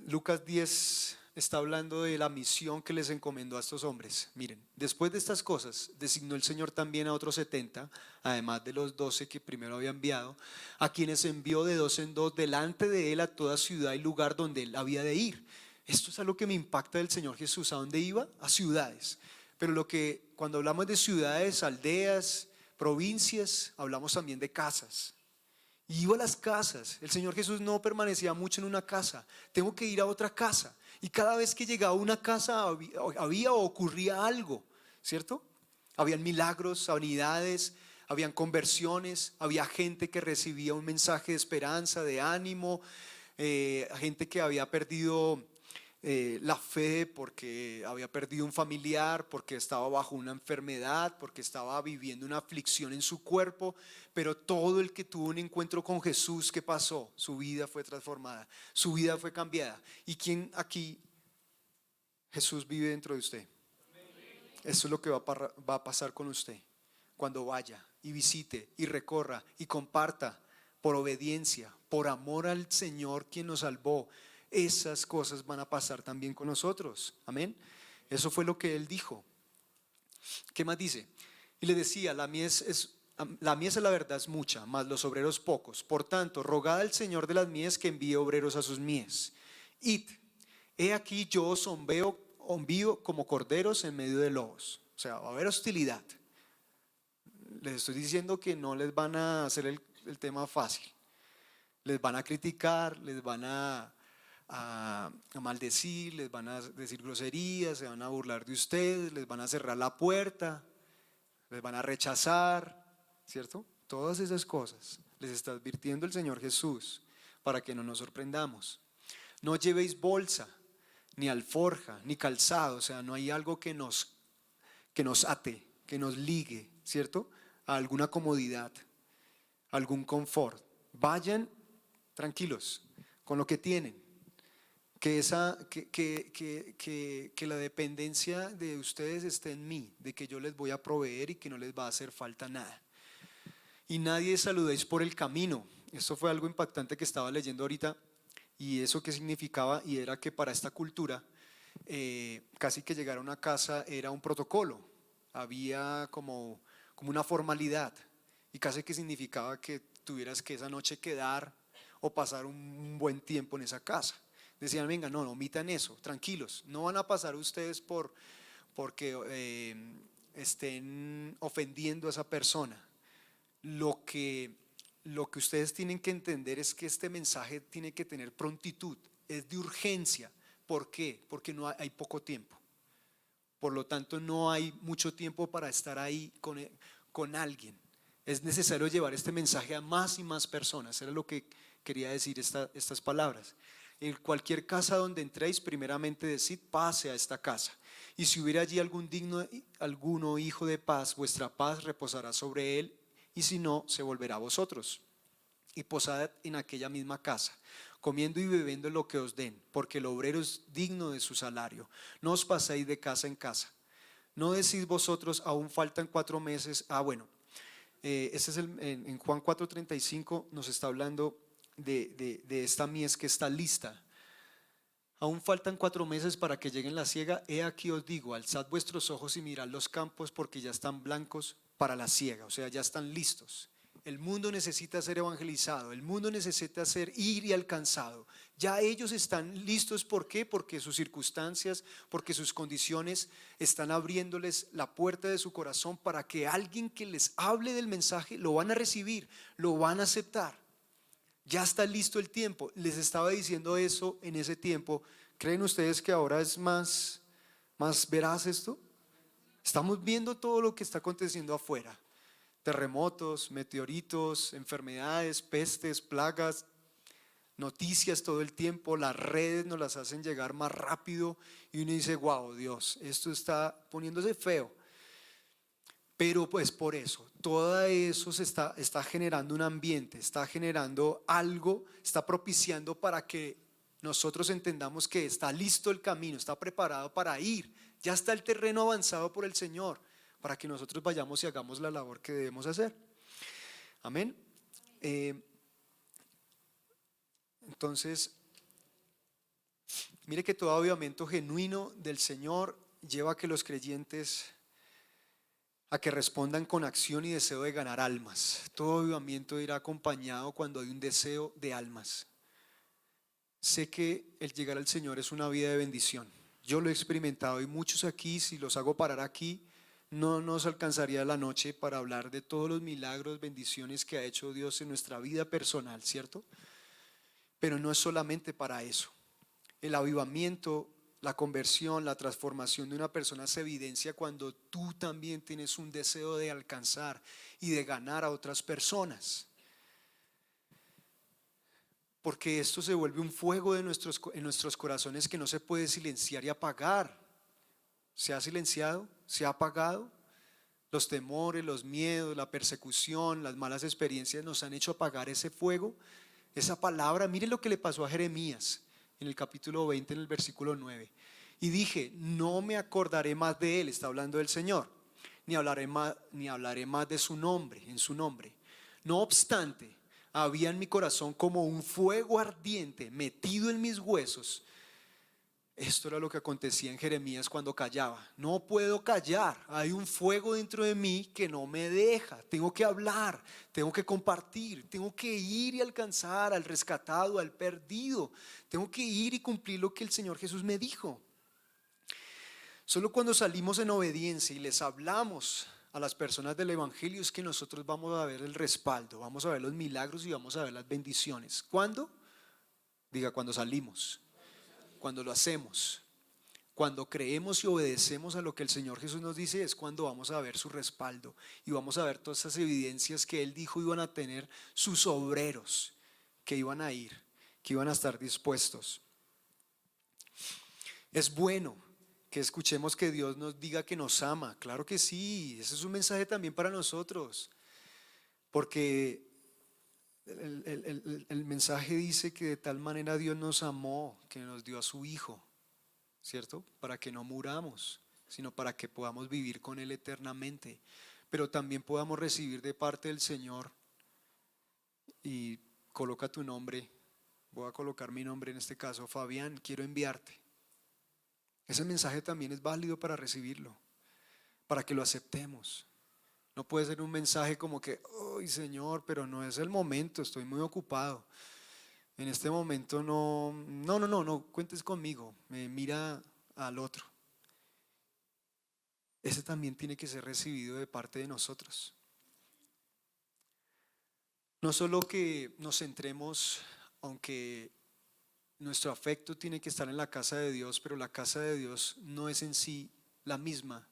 Lucas 10 está hablando de la misión que les encomendó a estos hombres. Miren, después de estas cosas, designó el Señor también a otros 70, además de los 12 que primero había enviado, a quienes envió de dos en dos delante de él a toda ciudad y lugar donde él había de ir. Esto es algo que me impacta del Señor Jesús. ¿A dónde iba? A ciudades. Pero cuando hablamos de ciudades, aldeas, provincias, hablamos también de casas. Y iba a las casas. El Señor Jesús no permanecía mucho en una casa. Tengo que ir a otra casa. Y cada vez que llegaba a una casa había o ocurría algo, ¿cierto? Habían milagros, sanidades, habían conversiones, había gente que recibía un mensaje de esperanza, de ánimo, gente que había perdido la fe porque había perdido un familiar, porque estaba bajo una enfermedad, porque estaba viviendo una aflicción en su cuerpo, pero todo el que tuvo un encuentro con Jesús, ¿qué pasó? Su vida fue transformada, su vida fue cambiada. ¿Y quién aquí? Jesús vive dentro de usted. Eso es lo que va a pasar con usted cuando vaya y visite y recorra y comparta por obediencia, por amor al Señor quien nos salvó. Esas cosas van a pasar también con nosotros. Amén. Eso fue lo que él dijo. ¿Qué más dice? Y le decía: la mies a la verdad es mucha, mas los obreros pocos. Por tanto, rogad al Señor de las mies que envíe obreros a sus mies. Id, he aquí yo os envío como corderos en medio de lobos. O sea, va a haber hostilidad. Les estoy diciendo que no les van a hacer el tema fácil. Les van a criticar, les van a maldecir, les van a decir groserías, se van a burlar de ustedes, les van a cerrar la puerta, les van a rechazar, ¿cierto? Todas esas cosas les está advirtiendo el Señor Jesús para que no nos sorprendamos. No llevéis bolsa, ni alforja, ni calzado. O sea, no hay algo que nos ate, que nos ligue, ¿cierto? A alguna comodidad, a algún confort. Vayan tranquilos con lo que tienen. Que la dependencia de ustedes esté en mí, de que yo les voy a proveer y que no les va a hacer falta nada. Y nadie saludéis por el camino. Esto fue algo impactante que estaba leyendo ahorita, ¿Y eso qué significaba? Y era que para esta cultura, casi que llegar a una casa era un protocolo, había como una formalidad, y casi que significaba que tuvieras que esa noche quedar o pasar un buen tiempo en esa casa. Decían, venga, no, no omitan eso, tranquilos, no van a pasar ustedes porque estén ofendiendo a esa persona. Lo que, lo que ustedes tienen que entender es que este mensaje tiene que tener prontitud, es de urgencia. ¿Por qué? Porque no hay poco tiempo. Por lo tanto, no hay mucho tiempo para estar ahí con alguien. Es necesario llevar este mensaje a más y más personas. Era lo que quería decir estas palabras. En cualquier casa donde entréis, primeramente decid, pase a esta casa. Y si hubiera allí alguno hijo de paz, vuestra paz reposará sobre él, y si no, se volverá a vosotros. Y posad en aquella misma casa, comiendo y bebiendo lo que os den, porque el obrero es digno de su salario. No os paséis de casa en casa. No decís vosotros, aún faltan 4 meses. Bueno, este es en Juan 4:35 nos está hablando de esta mies que está lista. Aún faltan 4 meses para que lleguen la siega. He aquí os digo, alzad vuestros ojos y mirad los campos, porque ya están blancos para la siega, o sea, ya están listos. El mundo necesita ser evangelizado, el mundo necesita ser ir y alcanzado. Ya ellos están listos, ¿por qué? Porque sus circunstancias, porque sus condiciones están abriéndoles la puerta de su corazón para que alguien que les hable del mensaje lo van a recibir, lo van a aceptar. Ya está listo el tiempo. Les estaba diciendo eso en ese tiempo. ¿Creen ustedes que ahora es más veraz esto? Estamos viendo todo lo que está aconteciendo afuera. Terremotos, meteoritos, enfermedades, pestes, plagas, noticias todo el tiempo. Las redes nos las hacen llegar más rápido y uno dice, wow, Dios, esto está poniéndose feo. Pero pues por eso, todo eso está generando un ambiente, está generando algo, está propiciando para que nosotros entendamos que está listo el camino, está preparado para ir, ya está el terreno avanzado por el Señor, para que nosotros vayamos y hagamos la labor que debemos hacer. Amén. Entonces, mire que todo avivamiento genuino del Señor lleva a que los creyentes a que respondan con acción y deseo de ganar almas. Todo avivamiento irá acompañado cuando hay un deseo de almas. Sé que el llegar al Señor es una vida de bendición. Yo lo he experimentado y muchos aquí, si los hago parar aquí, no nos alcanzaría la noche para hablar de todos los milagros, bendiciones que ha hecho Dios en nuestra vida personal, ¿cierto? Pero no es solamente para eso. El avivamiento, la conversión, la transformación de una persona se evidencia cuando tú también tienes un deseo de alcanzar y de ganar a otras personas. Porque esto se vuelve un fuego en nuestros corazones que no se puede silenciar y apagar. ¿Se ha silenciado? ¿Se ha apagado? Los temores, los miedos, la persecución, las malas experiencias nos han hecho apagar ese fuego, esa palabra. Mire lo que le pasó a Jeremías en el capítulo 20, en el versículo 9. Y dije, no me acordaré más de él, está hablando del Señor, ni hablaré más de su nombre, en su nombre. No obstante, había en mi corazón como un fuego ardiente metido en mis huesos. Esto era lo que acontecía en Jeremías cuando callaba. No puedo callar, hay un fuego dentro de mí que no me deja. Tengo que hablar, tengo que compartir, tengo que ir y alcanzar al rescatado, al perdido. Tengo que ir y cumplir lo que el Señor Jesús me dijo. Solo cuando salimos en obediencia y les hablamos a las personas del Evangelio es que nosotros vamos a ver el respaldo, vamos a ver los milagros y vamos a ver las bendiciones. ¿Cuándo? Diga, cuando salimos. Cuando lo hacemos, cuando creemos y obedecemos a lo que el Señor Jesús nos dice, es cuando vamos a ver su respaldo y vamos a ver todas esas evidencias que Él dijo iban a tener sus obreros, que iban a ir, que iban a estar dispuestos. Es bueno que escuchemos que Dios nos diga que nos ama, claro que sí, ese es un mensaje también para nosotros, porque el mensaje dice que de tal manera Dios nos amó, que nos dio a su Hijo, ¿cierto? Para que no muramos, sino para que podamos vivir con Él eternamente, pero también podamos recibir de parte del Señor, y coloca tu nombre, voy a colocar mi nombre en este caso, Fabián, quiero enviarte. Ese mensaje también es válido para recibirlo, para que lo aceptemos. No puede ser un mensaje como que, ay Señor, pero no es el momento, estoy muy ocupado. En este momento no cuentes conmigo, me mira al otro. Ese también tiene que ser recibido de parte de nosotros. No solo que nos centremos, aunque nuestro afecto tiene que estar en la casa de Dios, pero la casa de Dios no es en sí la misma,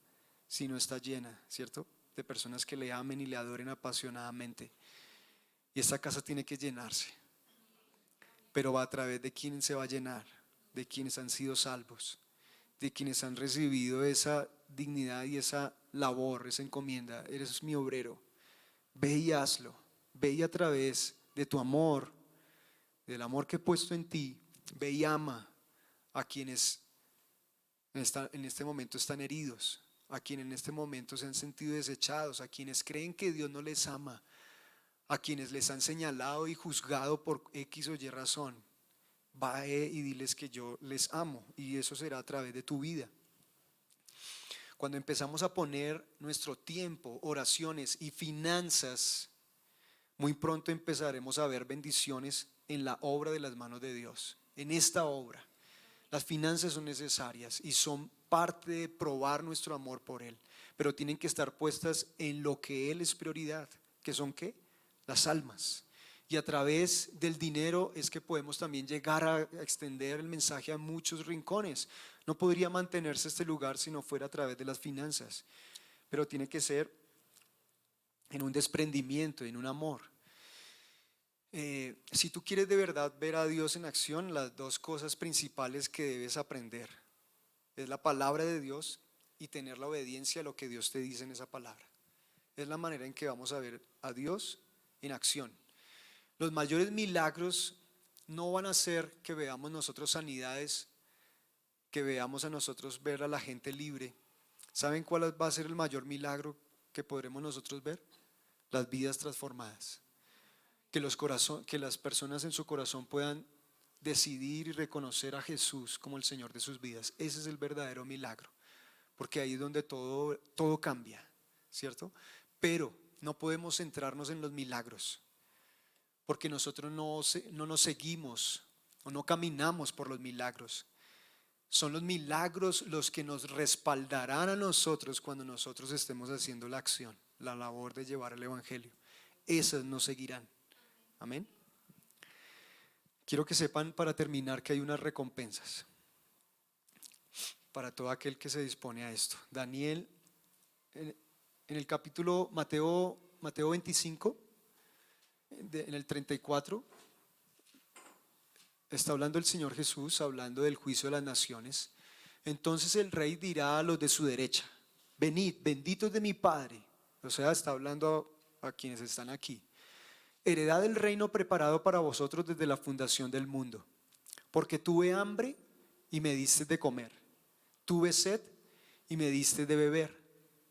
sino está llena, ¿cierto? De personas que le amen y le adoren apasionadamente. Y esta casa tiene que llenarse, pero va a través de quién se va a llenar, de quienes han sido salvos, de quienes han recibido esa dignidad y esa labor, esa encomienda. Eres mi obrero, ve y hazlo, ve y a través de tu amor, del amor que he puesto en ti, ve y ama a quienes en este momento están heridos, a quienes en este momento se han sentido desechados, a quienes creen que Dios no les ama, a quienes les han señalado y juzgado por X o Y razón. Va y diles que yo les amo, y eso será a través de tu vida. Cuando empezamos a poner nuestro tiempo, oraciones y finanzas, muy pronto empezaremos a ver bendiciones en la obra de las manos de Dios, en esta obra. Las finanzas son necesarias y son parte de probar nuestro amor por Él, pero tienen que estar puestas en lo que Él es prioridad, que son ¿qué? Las almas. Y a través del dinero es que podemos también llegar a extender el mensaje a muchos rincones. No podría mantenerse este lugar si no fuera a través de las finanzas, pero tiene que ser en un desprendimiento, en un amor. Si tú quieres de verdad ver a Dios en acción, las dos cosas principales que debes aprender es la palabra de Dios y tener la obediencia a lo que Dios te dice en esa palabra. Es la manera en que vamos a ver a Dios en acción. Los mayores milagros no van a ser que veamos nosotros sanidades, que veamos a nosotros ver a la gente libre. ¿Saben cuál va a ser el mayor milagro que podremos nosotros ver? Las vidas transformadas. Que las personas en su corazón puedan decidir y reconocer a Jesús como el Señor de sus vidas. Ese es el verdadero milagro, porque ahí es donde todo cambia, ¿cierto? Pero no podemos centrarnos en los milagros, porque nosotros no nos seguimos o no caminamos por los milagros. Son los milagros los que nos respaldarán a nosotros cuando nosotros estemos haciendo la acción, la labor de llevar el Evangelio. Esas nos seguirán. Amén. Quiero que sepan para terminar que hay unas recompensas para todo aquel que se dispone a esto. Daniel, en el capítulo Mateo 25, en el 34, está hablando el Señor Jesús, hablando del juicio de las naciones. Entonces el rey dirá a los de su derecha: venid, benditos de mi Padre. O sea, está hablando a quienes están aquí. Heredad del reino preparado para vosotros desde la fundación del mundo. Porque tuve hambre y me diste de comer. Tuve sed y me diste de beber.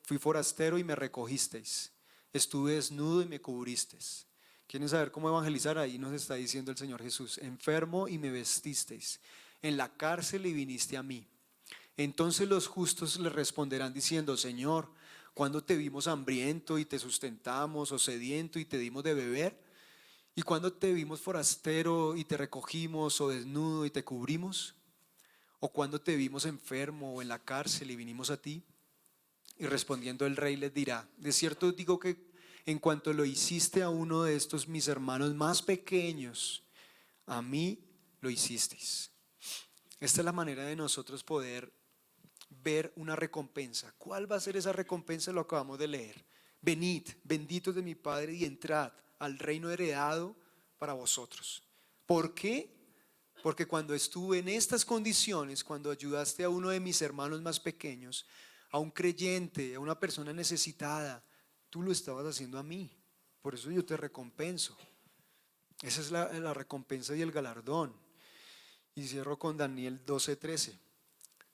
Fui forastero y me recogisteis. Estuve desnudo y me cubristeis. ¿Quieren saber cómo evangelizar? Ahí nos está diciendo el Señor Jesús. Enfermo y me vestisteis. En la cárcel y viniste a mí. Entonces los justos le responderán diciendo: Señor, ¿cuándo te vimos hambriento y te sustentamos, o sediento y te dimos de beber? ¿Y cuándo te vimos forastero y te recogimos, o desnudo y te cubrimos? ¿O cuándo te vimos enfermo o en la cárcel y vinimos a ti? Y respondiendo el rey les dirá: de cierto os digo que en cuanto lo hiciste a uno de estos mis hermanos más pequeños, a mí lo hicisteis. Esta es la manera de nosotros poder ver una recompensa. ¿Cuál va a ser esa recompensa? Lo acabamos de leer. Venid, benditos de mi Padre, y entrad al reino heredado para vosotros. ¿Por qué? Porque cuando estuve en estas condiciones, cuando ayudaste a uno de mis hermanos más pequeños, a un creyente, a una persona necesitada, tú lo estabas haciendo a mí. Por eso yo te recompenso. Esa es la recompensa y el galardón. Y cierro con Daniel 12:13,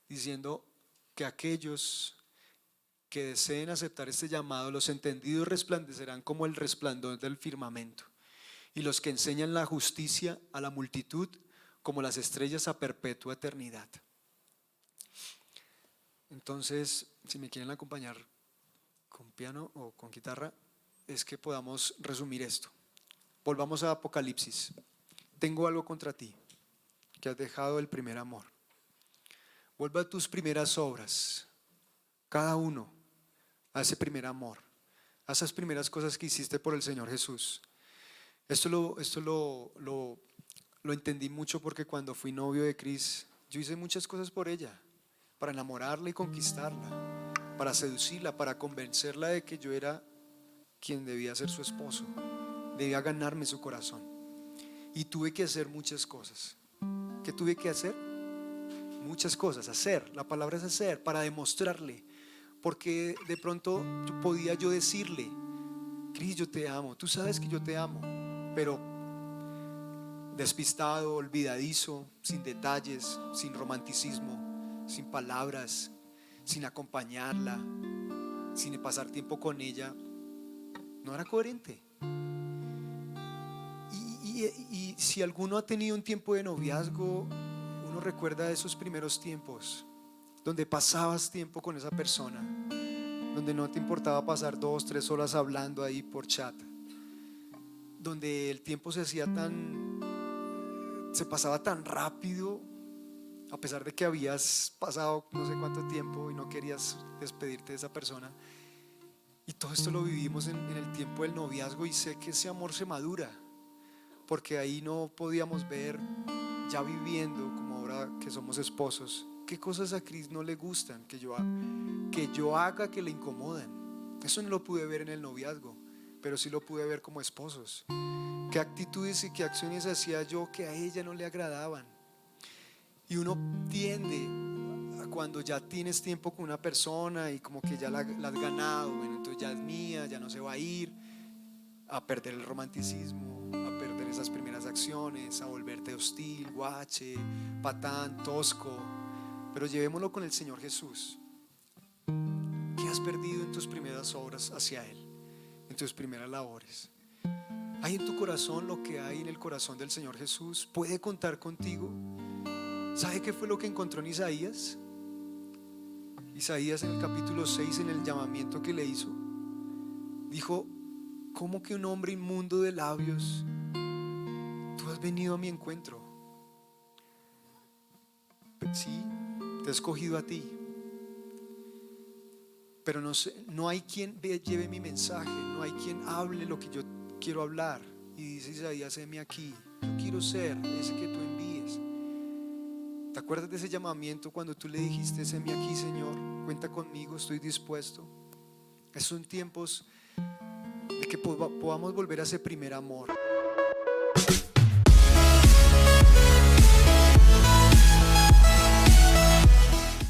diciendo que aquellos que deseen aceptar este llamado, los entendidos resplandecerán como el resplandor del firmamento, y los que enseñan la justicia a la multitud como las estrellas a perpetua eternidad. Entonces, si me quieren acompañar con piano o con guitarra, es que podamos resumir esto. Volvamos a Apocalipsis. Tengo algo contra ti, que has dejado el primer amor. Vuelve a tus primeras obras, cada uno a ese primer amor, a esas primeras cosas que hiciste por el Señor Jesús. Esto lo entendí mucho porque cuando fui novio de Cris, yo hice muchas cosas por ella, para enamorarla y conquistarla, para seducirla, para convencerla de que yo era quien debía ser su esposo, debía ganarme su corazón. Y tuve que hacer muchas cosas. ¿Qué tuve que hacer? Muchas cosas, hacer, la palabra es hacer, para demostrarle, porque de pronto podía yo decirle, Cris, yo te amo, tú sabes que yo te amo, pero despistado, olvidadizo, sin detalles, sin romanticismo, sin palabras, sin acompañarla, sin pasar tiempo con ella, no era coherente. Y si alguno ha tenido un tiempo de noviazgo, uno recuerda esos primeros tiempos donde pasabas tiempo con esa persona, donde no te importaba pasar 2, 3 horas hablando ahí por chat, donde el tiempo se pasaba tan rápido, a pesar de que habías pasado no sé cuánto tiempo y no querías despedirte de esa persona. Y todo esto lo vivimos en el tiempo del noviazgo, y sé que ese amor se madura, porque ahí no podíamos ver, ya viviendo como ahora que somos esposos, qué cosas a Cris no le gustan que yo haga que le incomodan. Eso no lo pude ver en el noviazgo, pero sí lo pude ver como esposos. Qué actitudes y qué acciones hacía yo que a ella no le agradaban. Y uno tiende a, cuando ya tienes tiempo con una persona y como que ya la has ganado, bueno, entonces ya es mía, ya no se va a ir, a perder el romanticismo, a perder esas primeras acciones, a volverte hostil, guache, patán, tosco. Pero llevémoslo con el Señor Jesús. ¿Qué has perdido en tus primeras obras hacia Él? En tus primeras labores. ¿Hay en tu corazón lo que hay en el corazón del Señor Jesús? ¿Puede contar contigo? ¿Sabe qué fue lo que encontró en Isaías? Isaías en el capítulo 6, en el llamamiento que le hizo, dijo: ¿cómo que un hombre inmundo de labios? Tú has venido a mi encuentro. Sí, te he escogido a ti, pero no hay quien lleve mi mensaje, no hay quien hable lo que yo quiero hablar. Y dice Isaías: heme aquí, yo quiero ser ese que tú envíes. ¿Te acuerdas de ese llamamiento cuando tú le dijiste: heme aquí, Señor, cuenta conmigo, estoy dispuesto? Son tiempos de que podamos volver a ese primer amor.